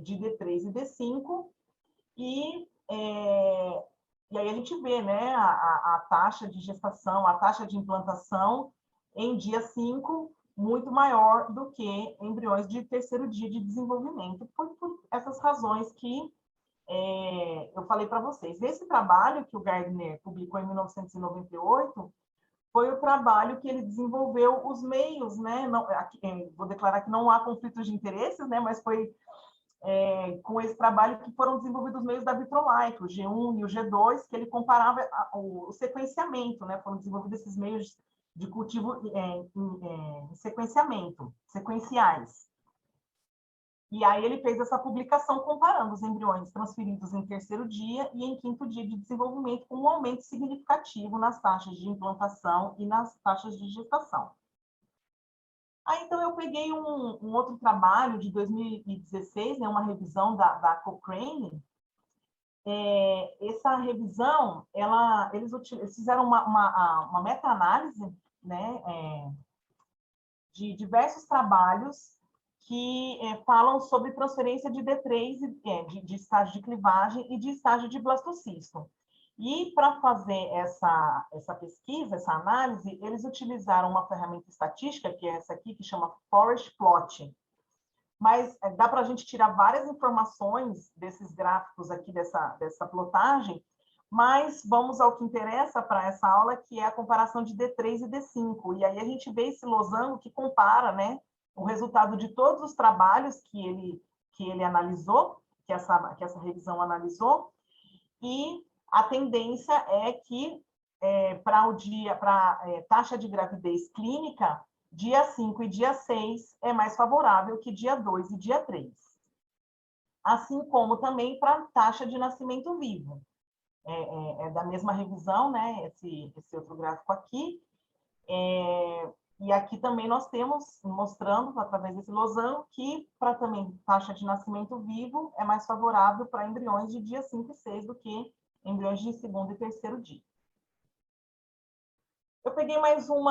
de D3 e D5 e aí a gente vê, né, a taxa de gestação, a taxa de implantação em dia 5 muito maior do que embriões de terceiro dia de desenvolvimento, por essas razões que eu falei para vocês. Esse trabalho que o Gardner publicou em 1998 foi o trabalho que ele desenvolveu os meios, né? Não, vou declarar que não há conflitos de interesses, né? Mas foi com esse trabalho que foram desenvolvidos os meios da Vitrolife, o G1 e o G2, que ele comparava o sequenciamento, né? Foram desenvolvidos esses meios de cultivo em sequenciamento, sequenciais. E aí ele fez essa publicação comparando os embriões transferidos em terceiro dia e em quinto dia de desenvolvimento, com um aumento significativo nas taxas de implantação e nas taxas de gestação. Aí, então, eu peguei um outro trabalho de 2016, né, uma revisão da Cochrane. Essa revisão, eles fizeram uma meta-análise, né, de diversos trabalhos que falam sobre transferência de D3, de estágio de clivagem e de estágio de blastocisto. E para fazer essa pesquisa, essa análise, eles utilizaram uma ferramenta estatística, que é essa aqui, que chama Forest Plot. Mas dá para a gente tirar várias informações desses gráficos aqui, dessa plotagem, mas vamos ao que interessa para essa aula, que é a comparação de D3 e D5. E aí a gente vê esse losango que compara, né, o resultado de todos os trabalhos que ele analisou, que essa revisão analisou, e a tendência é que para taxa de gravidez clínica dia 5 e dia 6 é mais favorável que dia 2 e dia 3. Assim como também para a taxa de nascimento vivo. É da mesma revisão, né? Esse outro gráfico aqui. E aqui também nós temos, mostrando, através desse losango, que para também taxa de nascimento vivo é mais favorável para embriões de dia 5 e 6 do que embriões de segundo e terceiro dia. Eu peguei mais um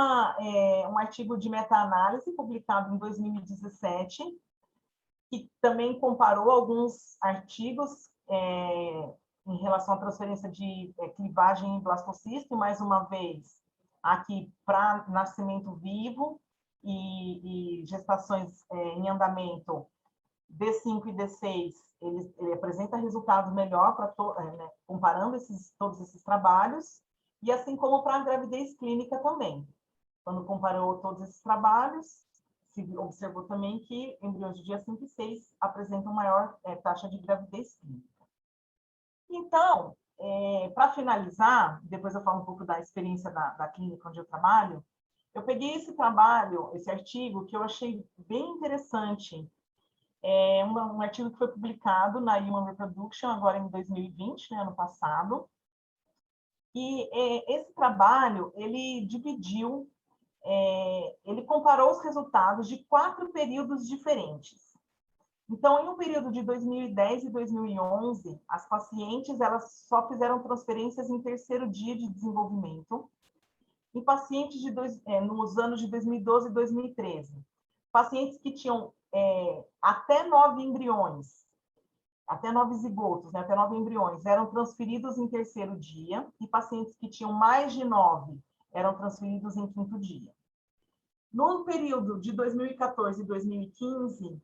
artigo de meta-análise publicado em 2017, que também comparou alguns artigos em relação à transferência de clivagem em blastocisto, e mais uma vez, aqui para nascimento vivo e gestações em andamento, D5 e D6, ele apresenta resultado melhor comparando todos esses trabalhos, e assim como para a gravidez clínica também. Quando comparou todos esses trabalhos, se observou também que embriões de dia 5 e 6 apresentam maior taxa de gravidez clínica. Então, para finalizar, depois eu falo um pouco da experiência da clínica onde eu trabalho, eu peguei esse trabalho, esse artigo, que eu achei bem interessante. É um artigo que foi publicado na Human Reproduction, agora em 2020, né, ano passado. E esse trabalho, ele dividiu, ele comparou os resultados de 4 períodos diferentes. Então, em um período de 2010 e 2011, as pacientes elas só fizeram transferências em terceiro dia de desenvolvimento. Em pacientes nos anos de 2012 e 2013, pacientes que tinham até 9 embriões, até 9 zigotos, né, até 9 embriões, eram transferidos em terceiro dia, e pacientes que tinham mais de 9 eram transferidos em quinto dia. No período de 2014 e 2015,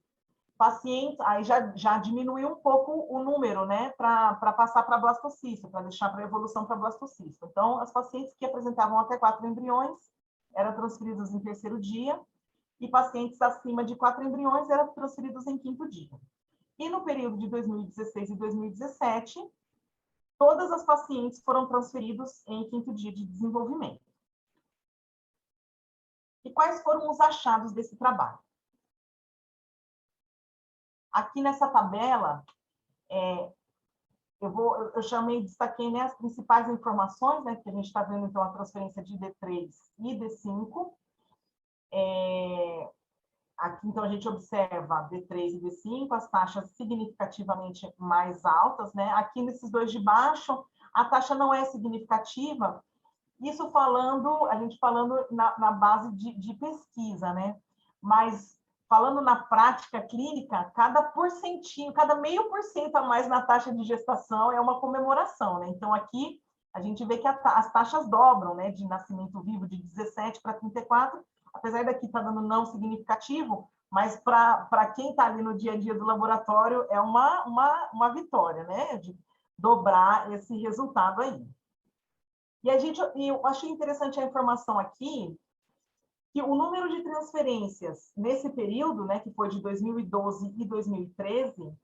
pacientes, aí já diminuiu um pouco o número, né, para passar para blastocisto, para deixar para evolução para blastocisto. Então, as pacientes que apresentavam até 4 embriões eram transferidos em terceiro dia, e pacientes acima de 4 embriões eram transferidos em quinto dia. E no período de 2016 e 2017, todas as pacientes foram transferidos em quinto dia de desenvolvimento. E quais foram os achados desse trabalho? Aqui nessa tabela, eu destaquei, né, as principais informações, né, que a gente está vendo, então, a transferência de D3 e D5. Aqui, então, a gente observa D3 e D5, as taxas significativamente mais altas, né? Aqui, nesses dois de baixo, a taxa não é significativa, isso a gente falando na base de pesquisa, né? Mas, falando na prática clínica, cada porcentinho, cada 0,5% a mais na taxa de gestação é uma comemoração, né? Então, aqui, a gente vê que as taxas dobram, né? De nascimento vivo de 17 para 34, apesar daqui estar dando não significativo, mas para quem está ali no dia a dia do laboratório, é uma vitória, né? De dobrar esse resultado aí. E eu achei interessante a informação aqui, que o número de transferências nesse período, né, que foi de 2012 e 2013,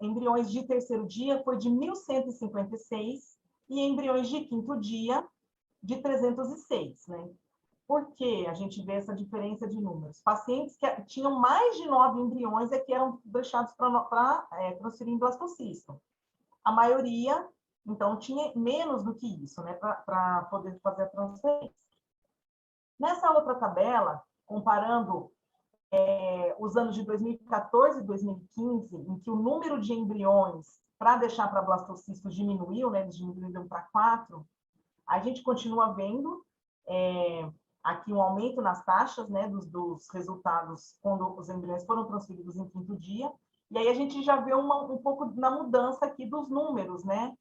embriões de terceiro dia foi de 1.156 e embriões de quinto dia de 306, né? Por que a gente vê essa diferença de números? Pacientes que tinham mais de 9 embriões que eram deixados para transferir em blastocisto. A maioria, então, tinha menos do que isso, né, para poder fazer a transferência. Nessa outra tabela, comparando os anos de 2014 e 2015, em que o número de embriões para deixar para blastocisto diminuiu, né, eles diminuíram para 4, a gente continua vendo aqui um aumento nas taxas, né, dos resultados quando os embriões foram transferidos em quinto dia, e aí a gente já vê um pouco na mudança aqui dos números, né?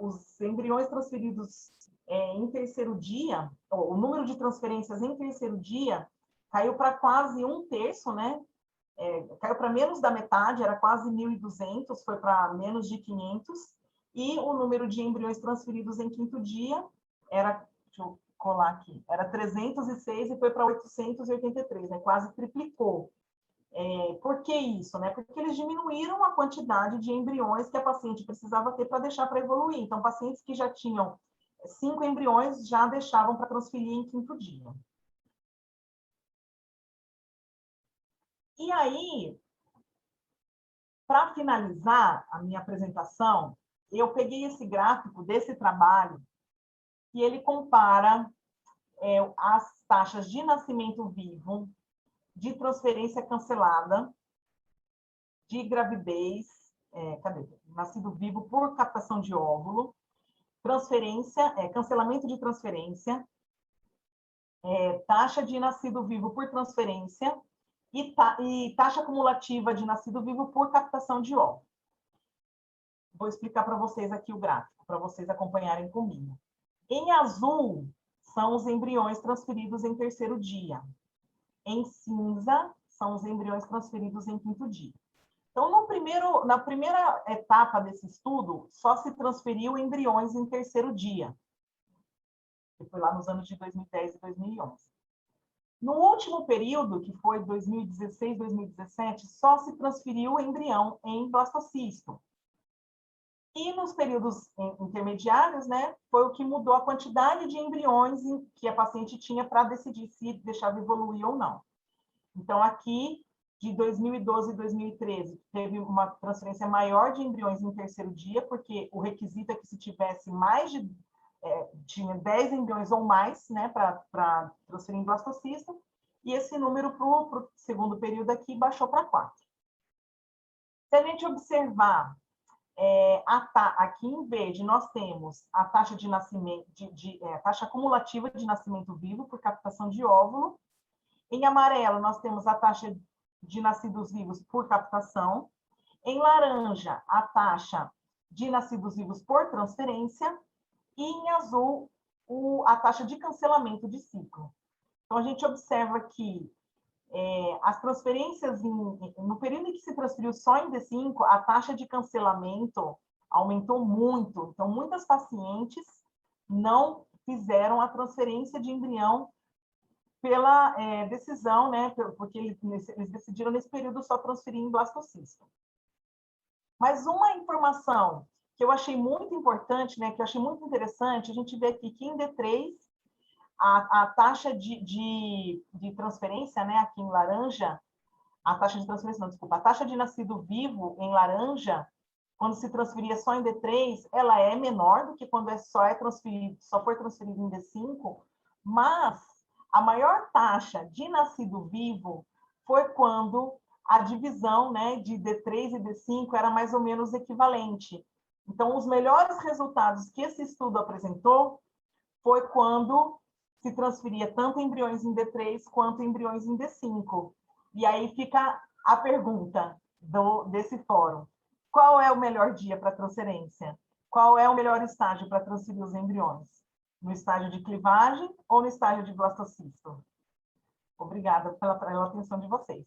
Os embriões transferidos em terceiro dia, o número de transferências em terceiro dia caiu para quase 1/3, né? Caiu para menos da metade, era quase 1.200, foi para menos de 500, e o número de embriões transferidos em quinto dia era, deixa eu colar aqui, era 306 e foi para 883, né? Quase triplicou. Por que isso, né? Porque eles diminuíram a quantidade de embriões que a paciente precisava ter para deixar para evoluir. Então, pacientes que já tinham 5 embriões já deixavam para transferir em quinto dia. E aí, para finalizar a minha apresentação, eu peguei esse gráfico desse trabalho e ele compara as taxas de nascimento vivo, de transferência cancelada, de gravidez, nascido vivo por captação de óvulo, cancelamento de transferência, taxa de nascido vivo por transferência e taxa acumulativa de nascido vivo por captação de óvulo. Vou explicar para vocês aqui o gráfico, para vocês acompanharem comigo. Em azul, são os embriões transferidos em terceiro dia. Em cinza, são os embriões transferidos em quinto dia. Então, na primeira etapa desse estudo, só se transferiu embriões em terceiro dia. Que foi lá nos anos de 2010 e 2011. No último período, que foi 2016, 2017, só se transferiu embrião em blastocisto. E nos períodos intermediários, né, foi o que mudou a quantidade de embriões que a paciente tinha para decidir se deixava evoluir ou não. Então, aqui, de 2012 e 2013, teve uma transferência maior de embriões em terceiro dia, porque o requisito é que se tivesse mais de tinha 10 embriões ou mais, né, para transferir em blastocisto, e esse número para o segundo período aqui baixou para 4. Se a gente observar, aqui em verde nós temos a taxa de nascimento, taxa acumulativa de nascimento vivo por captação de óvulo. Em amarelo nós temos a taxa de nascidos vivos por captação. Em laranja, a taxa de nascidos vivos por transferência. E em azul, a taxa de cancelamento de ciclo. Então, a gente observa que as transferências, no período em que se transferiu só em D5, a taxa de cancelamento aumentou muito. Então, muitas pacientes não fizeram a transferência de embrião pela decisão, né, porque eles decidiram nesse período só transferir em blastocisto. Mas uma informação que eu achei muito importante, né, que eu achei muito interessante, a gente vê aqui que em D3, a taxa de transferência, né, aqui em laranja, a taxa de transferência, não, desculpa, a taxa de nascido vivo em laranja, quando se transferia só em D3, ela é menor do que quando só foi transferido em D5, mas a maior taxa de nascido vivo foi quando a divisão, né, de D3 e D5 era mais ou menos equivalente. Então, os melhores resultados que esse estudo apresentou foi quando se transferia tanto embriões em D3 quanto embriões em D5. E aí fica a pergunta desse fórum. Qual é o melhor dia para transferência? Qual é o melhor estágio para transferir os embriões? No estágio de clivagem ou no estágio de blastocisto? Obrigada pela atenção de vocês.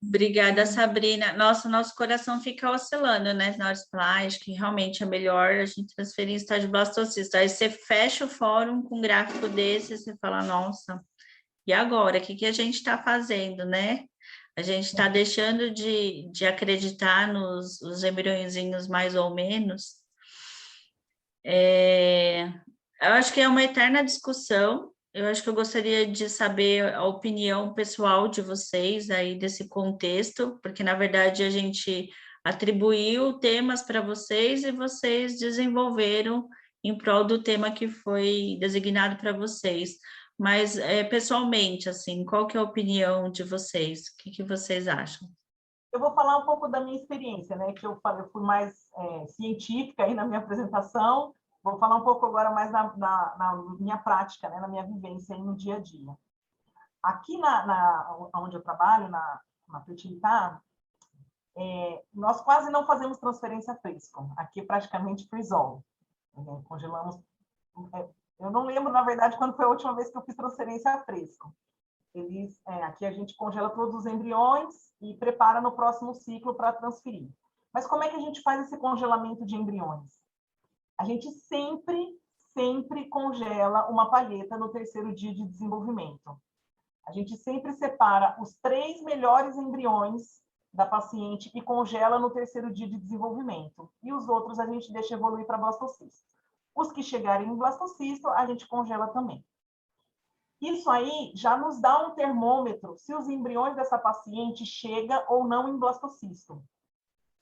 Obrigada, Sabrina. Nossa, nosso coração fica oscilando, né? Na hora de falar, acho que realmente é melhor a gente transferir em estágio blastocisto. Aí você fecha o fórum com um gráfico desse, você fala, nossa, e agora? O que a gente está fazendo, né? A gente está deixando de acreditar nos embriõezinhos mais ou menos. Eu acho que é uma eterna discussão. Eu acho que eu gostaria de saber a opinião pessoal de vocês aí desse contexto, porque, na verdade, a gente atribuiu temas para vocês e vocês desenvolveram em prol do tema que foi designado para vocês. Mas, pessoalmente, assim, qual que é a opinião de vocês? O que vocês acham? Eu vou falar um pouco da minha experiência, né? Que eu fui mais científica aí na minha apresentação. Vou falar um pouco agora mais na minha prática, né? Na minha vivência aí no dia a dia. Aqui onde eu trabalho, na Fertilitar, nós quase não fazemos transferência fresco. Aqui praticamente freeze-all. Congelamos. Eu não lembro, na verdade, quando foi a última vez que eu fiz transferência fresco. Aqui a gente congela todos os embriões e prepara no próximo ciclo para transferir. Mas como é que a gente faz esse congelamento de embriões? A gente sempre congela uma palheta no terceiro dia de desenvolvimento. A gente sempre separa os 3 melhores embriões da paciente e congela no terceiro dia de desenvolvimento. E os outros a gente deixa evoluir para blastocisto. Os que chegarem em blastocisto, a gente congela também. Isso aí já nos dá um termômetro se os embriões dessa paciente chegam ou não em blastocisto.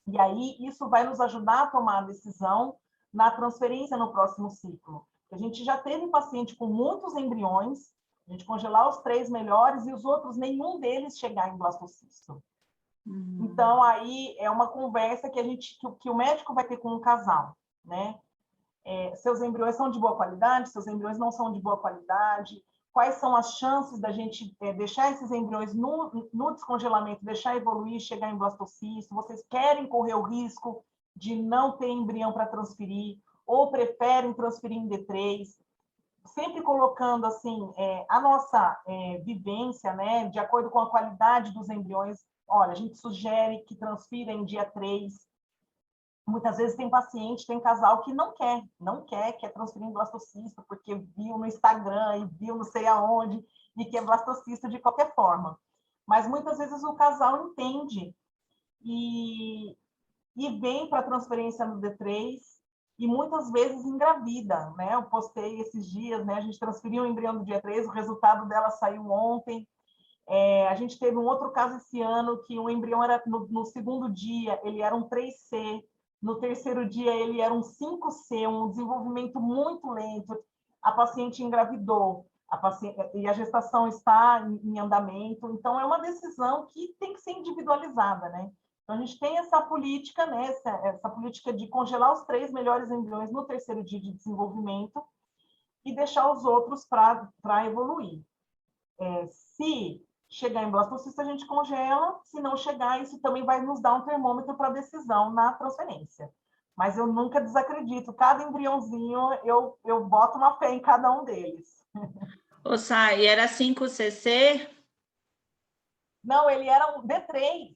E aí, isso vai nos ajudar a tomar a decisão na transferência no próximo ciclo. A gente já teve paciente com muitos embriões, a gente congelar os 3 melhores e os outros, nenhum deles chegar em blastocisto. Então, aí é uma conversa que o médico vai ter com o casal, né? Seus embriões são de boa qualidade, seus embriões não são de boa qualidade, quais são as chances da gente deixar esses embriões no descongelamento, deixar evoluir, chegar em blastocisto, vocês querem correr o risco de não ter embrião para transferir, ou preferem transferir em D3, sempre colocando assim a nossa vivência, né, de acordo com a qualidade dos embriões. Olha, a gente sugere que transfira em dia 3. Muitas vezes tem paciente, tem casal que quer transferir em blastocisto, porque viu no Instagram e viu não sei aonde, e que é blastocisto de qualquer forma. Mas muitas vezes o casal entende e vem para a transferência no D3 e muitas vezes engravida, né? Eu postei esses dias, né? A gente transferiu o embrião do dia 3, o resultado dela saiu ontem. A gente teve um outro caso esse ano que o embrião era no segundo dia, ele era um 3C, no terceiro dia ele era um 5C, um desenvolvimento muito lento. A paciente engravidou, e a gestação está em andamento, então é uma decisão que tem que ser individualizada, né? Então a gente tem essa política, né? Essa política de congelar os 3 melhores embriões no terceiro dia de desenvolvimento e deixar os outros para evoluir. Se chegar em blastocisto, a gente congela. Se não chegar, isso também vai nos dar um termômetro para decisão na transferência. Mas eu nunca desacredito. Cada embriãozinho, eu boto uma fé em cada um deles. Ô, Sá, e era 5cc? Não, ele era um D3.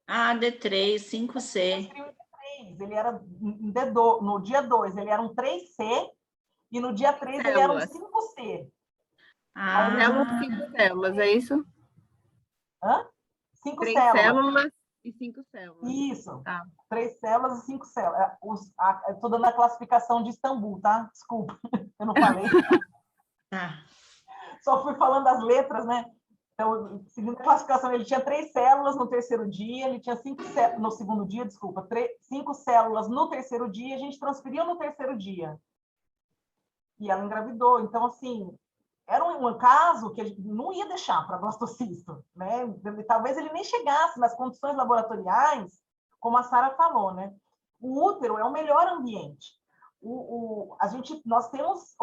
Ah, D3, 5C. Ele era no dia 2, ele era um 3C, e no dia 3 ele era um 5C. Células, 5 células, é isso? Hã? 5 3 células. células e 5 células. Isso. Tá. 3 células e 5 células. Estou dando a classificação de Istambul, tá? Desculpa, eu não falei. Tá. Só fui falando as letras, né? Então, seguindo a classificação, ele tinha 3 células no terceiro dia, ele tinha 5 células no segundo dia, desculpa, 5 células no terceiro dia, a gente transferiu no terceiro dia. E ela engravidou. Então, assim, era um caso que a gente não ia deixar para blastocisto, né? Talvez ele nem chegasse nas condições laboratoriais, como a Sara falou, né? O útero é o melhor ambiente. Nós temos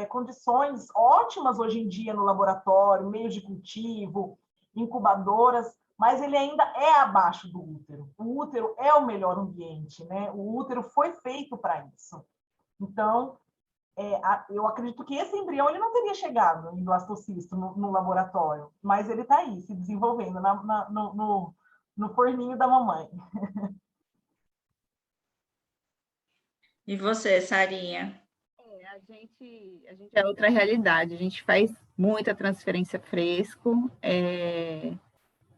condições ótimas hoje em dia no laboratório, meios de cultivo, incubadoras, mas ele ainda é abaixo do útero. O útero é o melhor ambiente, né? O útero foi feito para isso. Então, eu acredito que esse embrião ele não teria chegado em blastocisto no laboratório, mas ele está aí, se desenvolvendo no forninho da mamãe. E você, Sarinha? A gente é outra realidade, a gente faz muita transferência fresco,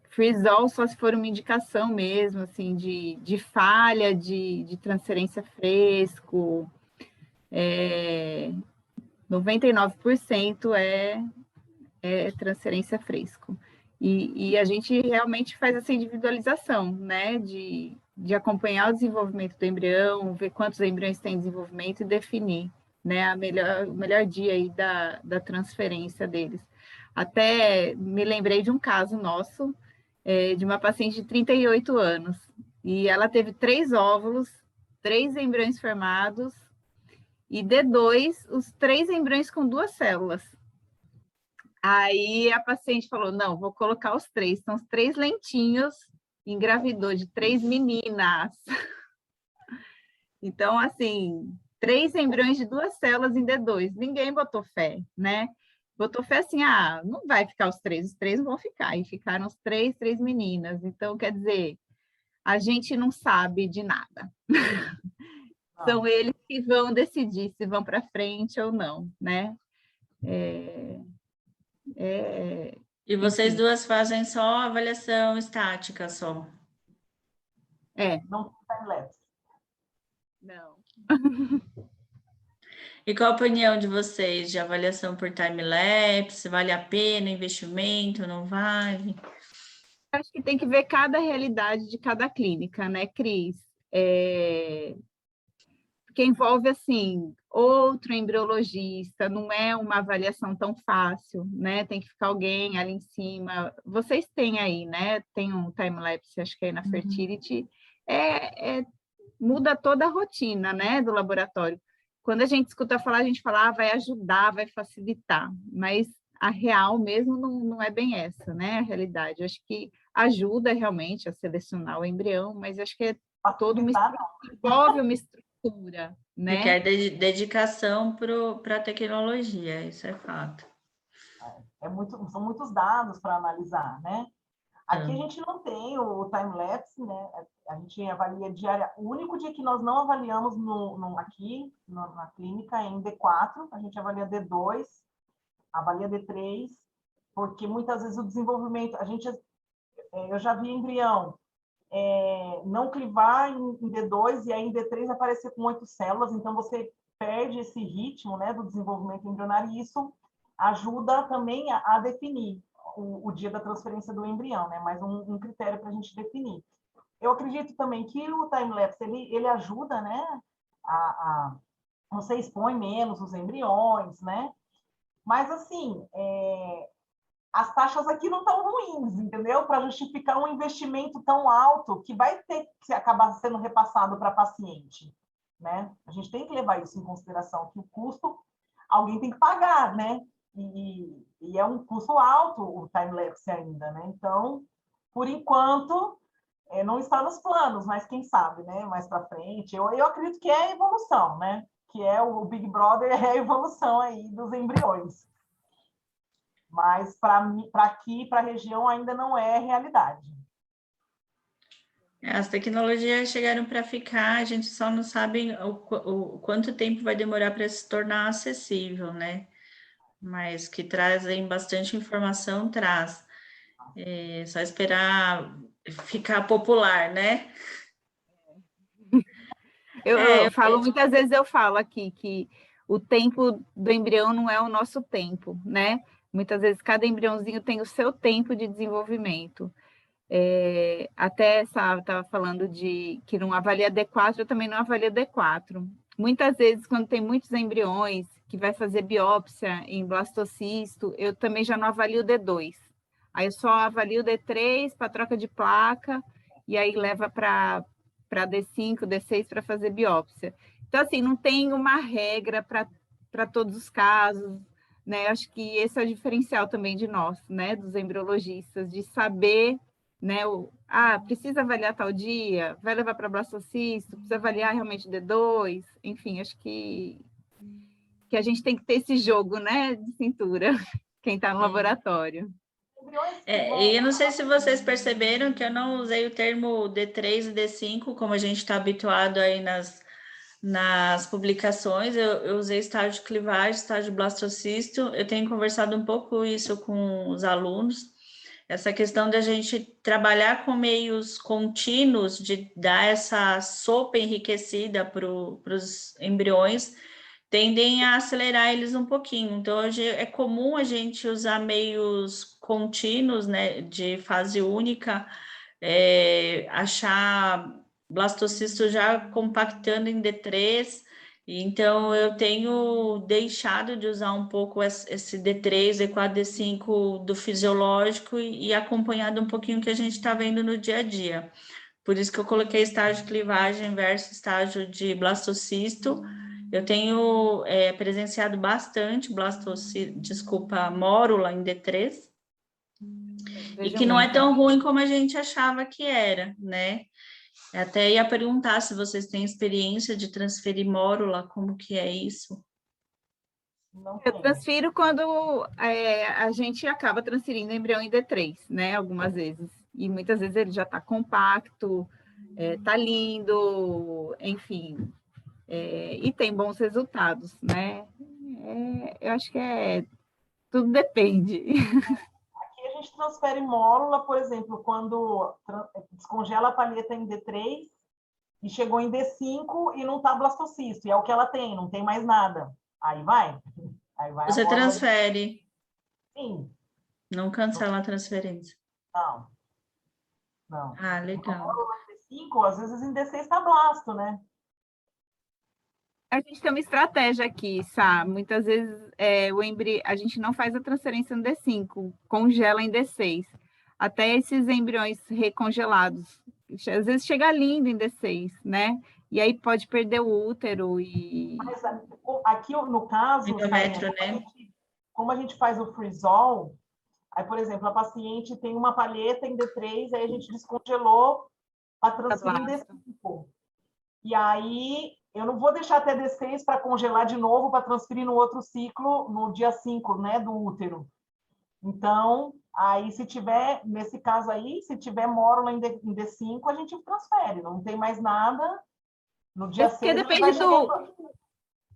freeze-all só se for uma indicação mesmo, assim, de falha de transferência fresco, 99% é transferência fresco. E a gente realmente faz essa individualização, né, de acompanhar o desenvolvimento do embrião, ver quantos embriões tem desenvolvimento e definir, né, o melhor dia aí da transferência deles. Até me lembrei de um caso nosso, de uma paciente de 38 anos, e ela teve 3 óvulos, 3 embriões formados, e D2, os 3 embriões com 2 células. Aí a paciente falou, não, vou colocar os 3, são os 3 lentinhos, engravidou de 3 meninas. Então, assim, 3 embriões de 2 células em D2, ninguém botou fé, né? Botou fé assim, não vai ficar os 3 não vão ficar, e ficaram os 3 meninas. Então, quer dizer, a gente não sabe de nada. São eles que vão decidir se vão para frente ou não, né? E vocês duas fazem só avaliação estática, só? Não tem leve. Não. E qual a opinião de vocês de avaliação por time-lapse? Vale a pena o investimento, não vale? Acho que tem que ver cada realidade de cada clínica, né, Cris? Porque envolve, assim, outro embriologista, não é uma avaliação tão fácil, né? Tem que ficar alguém ali em cima. Vocês têm aí, né? Tem um time-lapse, acho que aí na Fertility. Muda toda a rotina, né, do laboratório. Quando a gente escuta falar, a gente fala, vai ajudar, vai facilitar, mas a real mesmo não é bem essa, né, a realidade. Eu acho que ajuda realmente a selecionar o embrião, mas acho que é toda uma estrutura, envolve uma estrutura, né? Requer dedicação para a tecnologia, isso é fato. São muitos dados para analisar, né? Aqui a gente não tem o time-lapse, né? A gente avalia diária. O único dia que nós não avaliamos aqui na clínica é em D4, a gente avalia D2, avalia D3, porque muitas vezes o desenvolvimento, eu já vi embrião não clivar em D2 e aí em D3 aparecer com 8 células, então você perde esse ritmo, né, do desenvolvimento embrionário, e isso ajuda também a definir o dia da transferência do embrião, né, mais um critério para a gente definir. Eu acredito também que o time-lapse, ele ajuda, né, você expõe menos os embriões, né, mas assim, as taxas aqui não estão ruins, entendeu? Para justificar um investimento tão alto que vai ter que acabar sendo repassado para paciente, né? A gente tem que levar isso em consideração, que o custo alguém tem que pagar, né? E é um custo alto o time-lapse ainda, né? Então, por enquanto, não está nos planos, mas quem sabe, né? Mais para frente. Eu acredito que é a evolução, né? Que é o Big Brother, é a evolução aí dos embriões. Mas para aqui, para a região, ainda não é realidade. As tecnologias chegaram para ficar, a gente só não sabe o quanto tempo vai demorar para se tornar acessível, né? Mas que trazem bastante informação, traz. É só esperar ficar popular, né? Eu falo, muitas vezes eu falo aqui que o tempo do embrião não é o nosso tempo, né? Muitas vezes cada embriãozinho tem o seu tempo de desenvolvimento. Até estava falando de que não avalia D4, eu também não avalia D4. Muitas vezes, quando tem muitos embriões que vai fazer biópsia em blastocisto, eu também já não avalio D2. Aí eu só avalio D3 para troca de placa, e aí leva para D5, D6 para fazer biópsia. Então, assim, não tem uma regra para todos os casos, né? Acho que esse é o diferencial também de nós, né, dos embriologistas, de saber, né, precisa avaliar tal dia, vai levar para blastocisto, precisa avaliar realmente D2, enfim, acho que a gente tem que ter esse jogo, né, de cintura, quem está no laboratório. E eu não sei se vocês perceberam que eu não usei o termo D3 e D5, como a gente está habituado aí nas publicações. Eu usei estágio de clivagem, estágio de blastocisto. Eu tenho conversado um pouco isso com os alunos, essa questão da gente trabalhar com meios contínuos, de dar essa sopa enriquecida para os embriões, tendem a acelerar eles um pouquinho. Então, hoje é comum a gente usar meios contínuos, né, de fase única, achar blastocisto já compactando em D3. Então, eu tenho deixado de usar um pouco esse D3, D4, D5 do fisiológico e acompanhado um pouquinho o que a gente está vendo no dia a dia. Por isso que eu coloquei estágio de clivagem versus estágio de blastocisto. Eu tenho presenciado bastante mórula em D3, e que não é tão ruim como a gente achava que era, né? Eu até ia perguntar se vocês têm experiência de transferir mórula, como que é isso? Eu transfiro quando a gente acaba transferindo embrião em D3, né? Algumas vezes. E muitas vezes ele já está compacto, está lindo, enfim. E tem bons resultados, né? Eu acho que tudo depende. Aqui a gente transfere mórula, por exemplo, quando descongela a palheta em D3 e chegou em D5 e não está blastocisto, e é o que ela tem, não tem mais nada. Aí vai. Aí vai a Você módula. transfere, Sim. não cancela a transferência. Não, não. Ah, Uma legal. módula D5, às vezes em D6 está blasto, né? A gente tem uma estratégia aqui, Sá. Muitas vezes a gente não faz a transferência no D5, congela em D6. Até esses embriões recongelados. Às vezes chega lindo em D6, né? E aí pode perder o útero e. Mas aqui, no caso, Sarinha, Endométrio, né? como a gente faz o freeze-all, aí, por exemplo, a paciente tem uma palheta em D3, aí a gente descongelou para transferir em D5. E aí, eu não vou deixar até D6 para congelar de novo, para transferir no outro ciclo, no dia 5, né, do útero. Então, aí, se tiver, nesse caso aí, se tiver mórula em D5, a gente transfere, não tem mais nada. No dia Porque 6, ele vai chegar.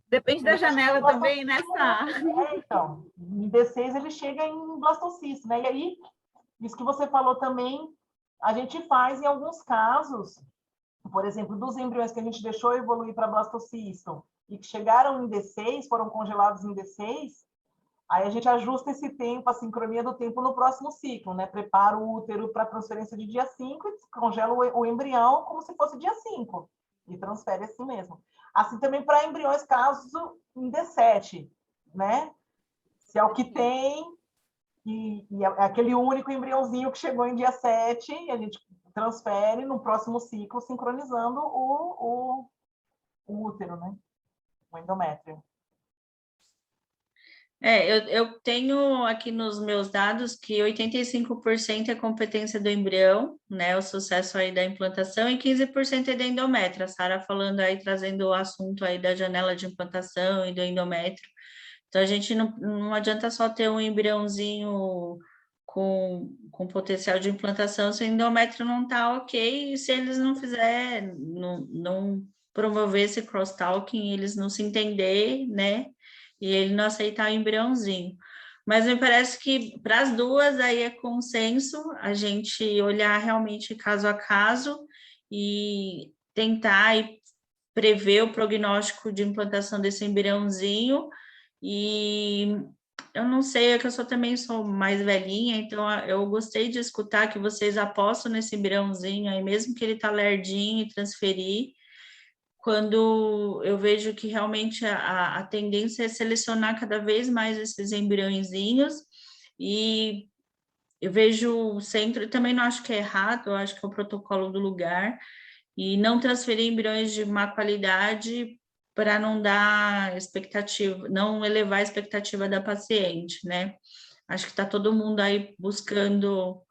depende da janela também, né, Sá? Então, em D6 ele chega em blastocisto, né? E aí, isso que você falou também, a gente faz em alguns casos, por exemplo, dos embriões que a gente deixou evoluir para blastocisto e que chegaram em D6, foram congelados em D6, aí a gente ajusta esse tempo, a sincronia do tempo no próximo ciclo, né? Prepara o útero para transferência de dia 5 e congela o embrião como se fosse dia 5 e transfere assim mesmo. Assim também para embriões caso em D7, né? Se é o que tem, e é aquele único embriãozinho que chegou em dia 7, e a gente transfere no próximo ciclo, sincronizando o útero, né? O endométrio. Eu tenho aqui nos meus dados que 85% é competência do embrião, né? O sucesso aí da implantação, e 15% é da endométrio. A Sara falando aí, trazendo o assunto aí da janela de implantação e do endométrio. Então, a gente não adianta só ter um embriãozinho com potencial de implantação se o endométrio não está ok, e se eles não fizer, não promover esse cross-talking, eles não se entender, né? E ele não aceitar o embriãozinho. Mas me parece que para as duas aí é consenso a gente olhar realmente caso a caso e tentar prever o prognóstico de implantação desse embriãozinho. E eu não sei, é que eu também sou mais velhinha, então eu gostei de escutar que vocês apostam nesse embriãozinho aí, mesmo que ele tá lerdinho, e transferir, quando eu vejo que realmente a tendência é selecionar cada vez mais esses embriõezinhos, e eu vejo o centro, e também não acho que é errado, eu acho que é o protocolo do lugar, e não transferir embriões de má qualidade para não dar expectativa, não elevar a expectativa da paciente, né? Acho que está todo mundo aí buscando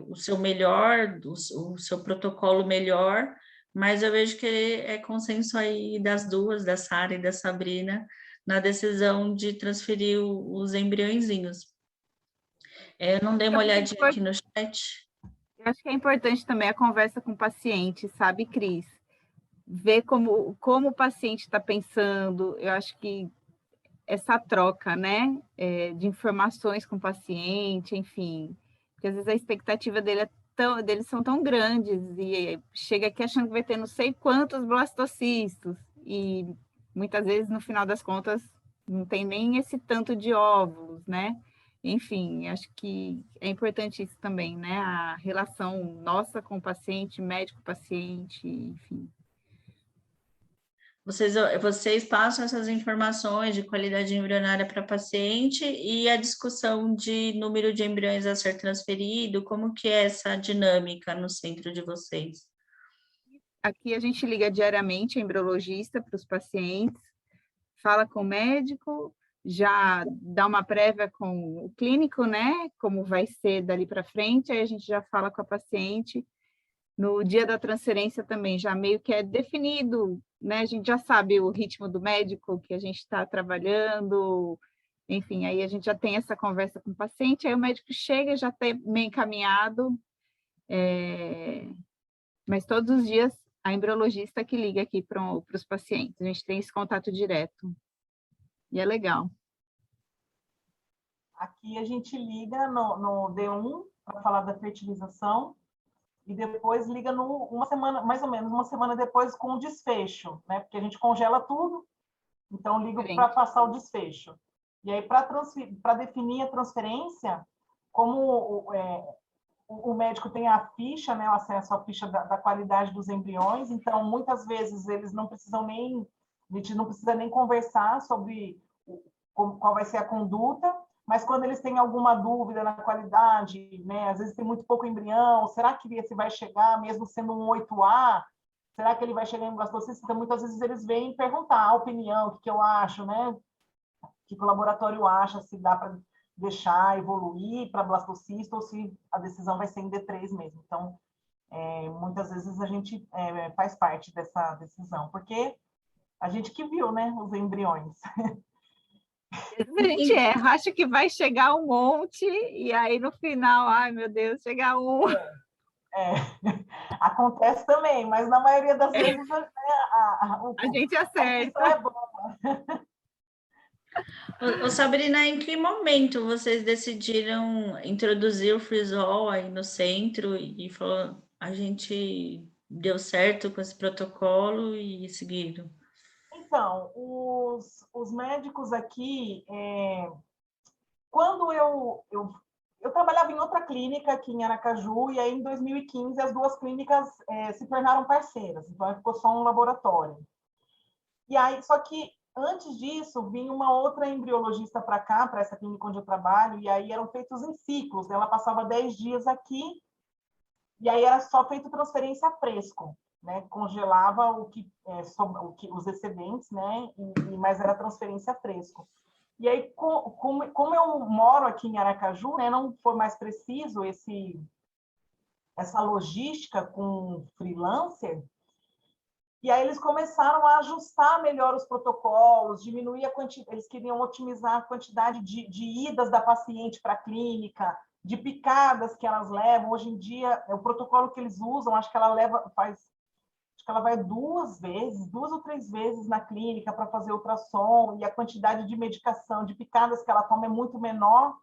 o seu melhor, o seu protocolo melhor, mas eu vejo que é consenso aí das duas, da Sara e da Sabrina, na decisão de transferir os embriõezinhos. Eu não dei uma olhadinha aqui no chat. Eu acho que é importante também a conversa com o paciente, sabe, Cris? Ver como o paciente está pensando. Eu acho que essa troca, né, de informações com o paciente, enfim, porque às vezes a expectativa deles são tão grandes e chega aqui achando que vai ter não sei quantos blastocistos e muitas vezes no final das contas não tem nem esse tanto de óvulos, né? Enfim, acho que é importante isso também, né? A relação nossa com o paciente, médico-paciente, enfim. Vocês passam essas informações de qualidade embrionária para paciente e a discussão de número de embriões a ser transferido, como que é essa dinâmica no centro de vocês? Aqui a gente liga diariamente a embriologista para os pacientes, fala com o médico, já dá uma prévia com o clínico, né? Como vai ser dali para frente, aí a gente já fala com a paciente. No dia da transferência também, já meio que é definido, né? A gente já sabe o ritmo do médico que a gente está trabalhando, enfim, aí a gente já tem essa conversa com o paciente, aí o médico chega, já está meio encaminhado, mas todos os dias a embriologista que liga aqui para os pacientes, a gente tem esse contato direto, e é legal. Aqui a gente liga no D1 para falar da fertilização e depois liga uma semana, mais ou menos, uma semana depois com o desfecho, né? Porque a gente congela tudo Então, ligo para passar o desfecho. E aí, para definir a transferência, como o médico tem a ficha, né, o acesso à ficha da qualidade dos embriões, então, muitas vezes, eles não precisam nem, a gente não precisa nem conversar sobre qual vai ser a conduta, mas quando eles têm alguma dúvida na qualidade, né, às vezes tem muito pouco embrião, será que esse vai chegar, mesmo sendo um 8A, será que ele vai chegar em blastocista? Então, muitas vezes eles vêm perguntar a opinião, o que eu acho, né, o que o laboratório acha, se dá para deixar evoluir para blastocista ou se a decisão vai ser em D3 mesmo. Então, muitas vezes a gente faz parte dessa decisão, porque a gente que viu, né, os embriões. A gente acha que vai chegar um monte, e aí no final, ai meu Deus, chegar um. Acontece também, mas na maioria das vezes a gente acerta. A é boa. Ô, Sabrina, em que momento vocês decidiram introduzir o Freezol aí no centro e falou, a gente deu certo com esse protocolo e seguiram? Então, os médicos aqui, quando eu trabalhava em outra clínica aqui em Aracaju, e aí em 2015 as duas clínicas se tornaram parceiras, então ficou só um laboratório. E aí, só que antes disso, vinha uma outra embriologista para cá, para essa clínica onde eu trabalho, e aí eram feitos em ciclos, né? Ela passava 10 dias aqui, e aí era só feito transferência fresco, né? Congelava os excedentes, né? Mas era transferência fresco. E aí, como eu moro aqui em Aracaju, né? Não foi mais preciso essa logística com freelancer, e aí eles começaram a ajustar melhor os protocolos, diminuir a quantidade, eles queriam otimizar a quantidade de idas da paciente para a clínica, de picadas que elas levam. Hoje em dia, o protocolo que eles usam, acho que ela vai 2 ou 3 vezes na clínica para fazer ultrassom, e a quantidade de medicação, de picadas que ela toma é muito menor.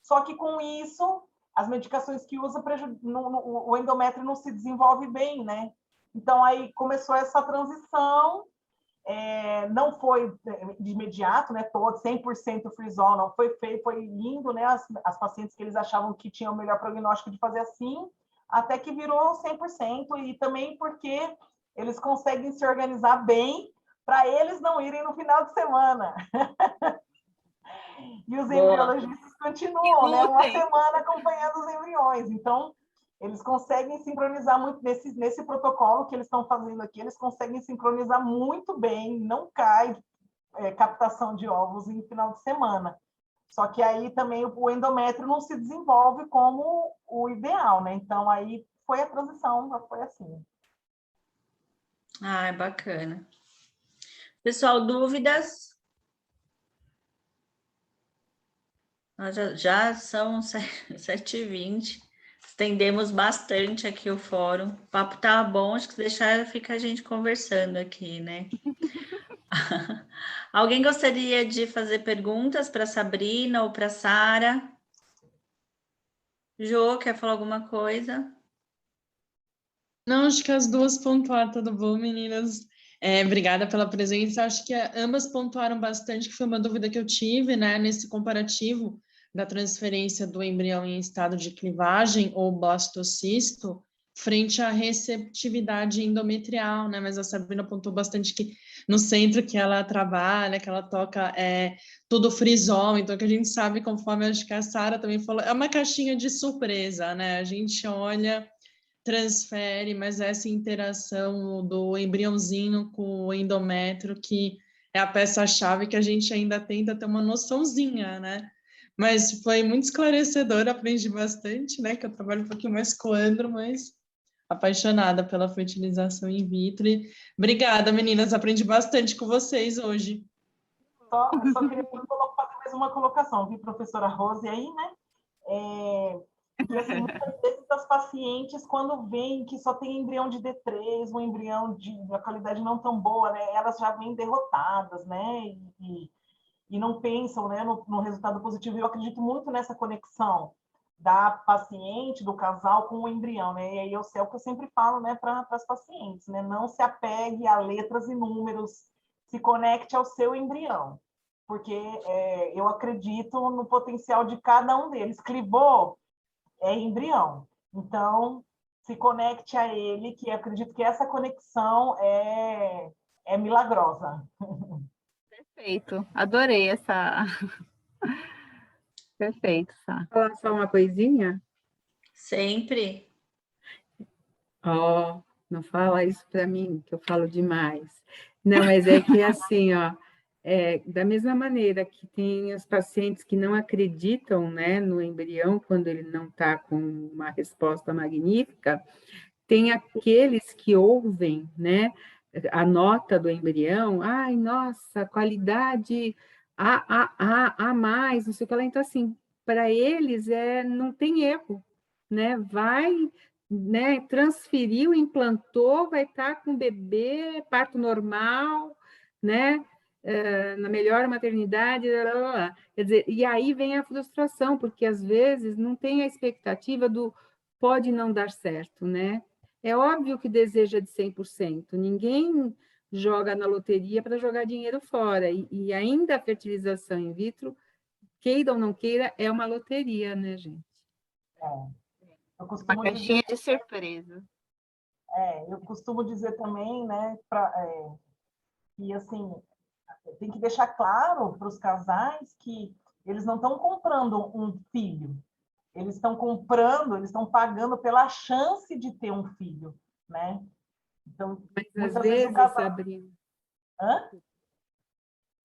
Só que com isso, as medicações que usa, o endométrio não se desenvolve bem, né? Então, aí começou essa transição, não foi de imediato, né, todo 100% Freezol, não foi feio, foi lindo, né, as pacientes que eles achavam que tinham o melhor prognóstico de fazer assim, até que virou 100%, e também porque eles conseguem se organizar bem para eles não irem no final de semana. E os embriologistas continuam, né, uma semana acompanhando os embriões, então eles conseguem sincronizar muito nesse protocolo que eles estão fazendo aqui, eles conseguem sincronizar muito bem, não cai captação de ovos em final de semana. Só que aí também o endométrio não se desenvolve como o ideal, né? Então aí foi a transição, foi assim. Ah, é bacana. Pessoal, dúvidas? Nós já são 7h20. Estendemos bastante aqui o fórum. O papo tá bom, acho que deixar fica a gente conversando aqui, né? Alguém gostaria de fazer perguntas para Sabrina ou para Sara? Jô, quer falar alguma coisa? Não, acho que as duas pontuaram, tudo bom, meninas? Obrigada pela presença. Acho que ambas pontuaram bastante, que foi uma dúvida que eu tive, né, nesse comparativo da transferência do embrião em estado de clivagem ou blastocisto frente à receptividade endometrial, né? Mas a Sabrina apontou bastante que no centro que ela trabalha, que ela toca tudo Freezol, então que a gente sabe, conforme acho que a Sara também falou, é uma caixinha de surpresa, né? A gente olha, transfere, mas essa interação do embriãozinho com o endométrio, que é a peça-chave que a gente ainda tenta ter uma noçãozinha, né? Mas foi muito esclarecedor, aprendi bastante, né? Que eu trabalho um pouquinho mais com o Andro, mas apaixonada pela fertilização in vitro. Obrigada, meninas, aprendi bastante com vocês hoje. Só queria fazer mais uma colocação, viu, professora Rose, aí, né? Que, assim, muitas vezes as pacientes, quando veem que só tem embrião de D3, um embrião de uma qualidade não tão boa, né? Elas já vêm derrotadas, né? E não pensam, né, no resultado positivo. Eu acredito muito nessa conexão da paciente, do casal com o embrião, né? E aí é o que eu sempre falo, né, para as pacientes, né? Não se apegue a letras e números, se conecte ao seu embrião, porque eu acredito no potencial de cada um deles. Clivou é embrião, então se conecte a ele, que eu acredito que essa conexão é milagrosa. Perfeito, adorei essa. Perfeito, Sá. Falar só uma coisinha? Sempre. Ó, não fala isso para mim, que eu falo demais. Não, mas é que assim, ó, da mesma maneira que tem os pacientes que não acreditam, né, no embrião quando ele não está com uma resposta magnífica, tem aqueles que ouvem, né, a nota do embrião, ai, nossa, qualidade a mais, não sei o que lá. Então, assim, para eles não tem erro, né? Vai, né, transferiu, implantou, vai estar com o bebê, parto normal, né? Na melhor maternidade, lá, lá, lá. Quer dizer, e aí vem a frustração, porque às vezes não tem a expectativa do pode não dar certo, né? É óbvio que deseja de 100%, ninguém joga na loteria para jogar dinheiro fora, e ainda a fertilização in vitro, queira ou não queira, é uma loteria, né, gente? Eu Uma costumo caixinha dizer, de surpresa. eu costumo dizer também, né, que assim, tem que deixar claro para os casais que eles não estão comprando um filho, eles estão comprando, eles estão pagando pela chance de ter um filho, né? Então, Mas às muitas vezes o vezes, casal... Sabrina, Hã?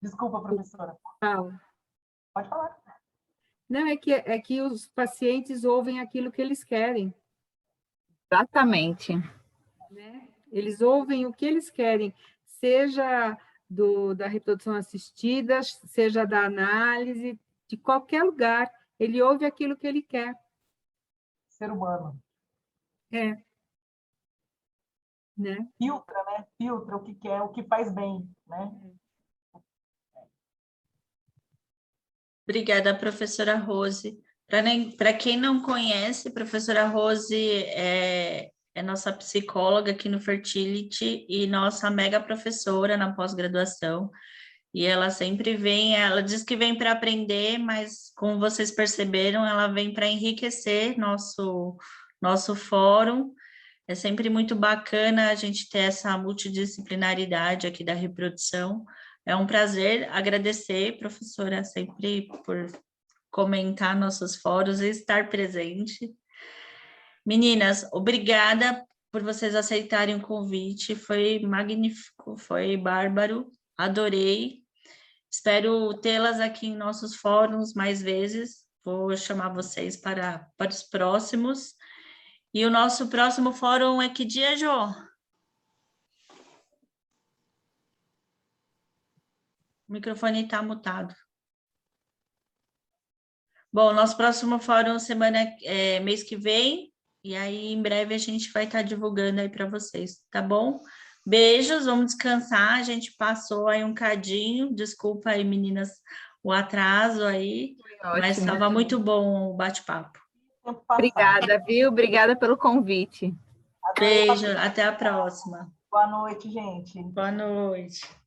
Desculpa, professora. fala. Pode falar. Não, é que os pacientes ouvem aquilo que eles querem, Exatamente. né? Eles ouvem o que eles querem, seja da reprodução assistida, seja da análise, de qualquer lugar, ele ouve aquilo que ele quer. Ser humano. É, né? Filtra, né? Filtra o que quer, o que faz bem, né? Obrigada, professora Rose. Para quem não conhece, professora Rose é nossa psicóloga aqui no Fertility e nossa mega professora na pós-graduação. E ela sempre vem, ela diz que vem para aprender, mas como vocês perceberam, ela vem para enriquecer nosso fórum. É sempre muito bacana a gente ter essa multidisciplinaridade aqui da reprodução. É um prazer agradecer, professora, sempre por comentar nossos fóruns e estar presente. Meninas, obrigada por vocês aceitarem o convite, foi magnífico, foi bárbaro, adorei. Espero tê-las aqui em nossos fóruns mais vezes. Vou chamar vocês para os próximos. E o nosso próximo fórum é que dia, Jô? O microfone está mutado. Bom, nosso próximo fórum mês que vem, e aí em breve a gente vai estar divulgando aí para vocês, tá bom? Beijos, vamos descansar, a gente passou aí um cadinho, desculpa aí meninas o atraso aí, mas estava muito bom o bate-papo. Obrigada, viu? Obrigada pelo convite. Beijo, até a próxima. Boa noite, gente. Boa noite.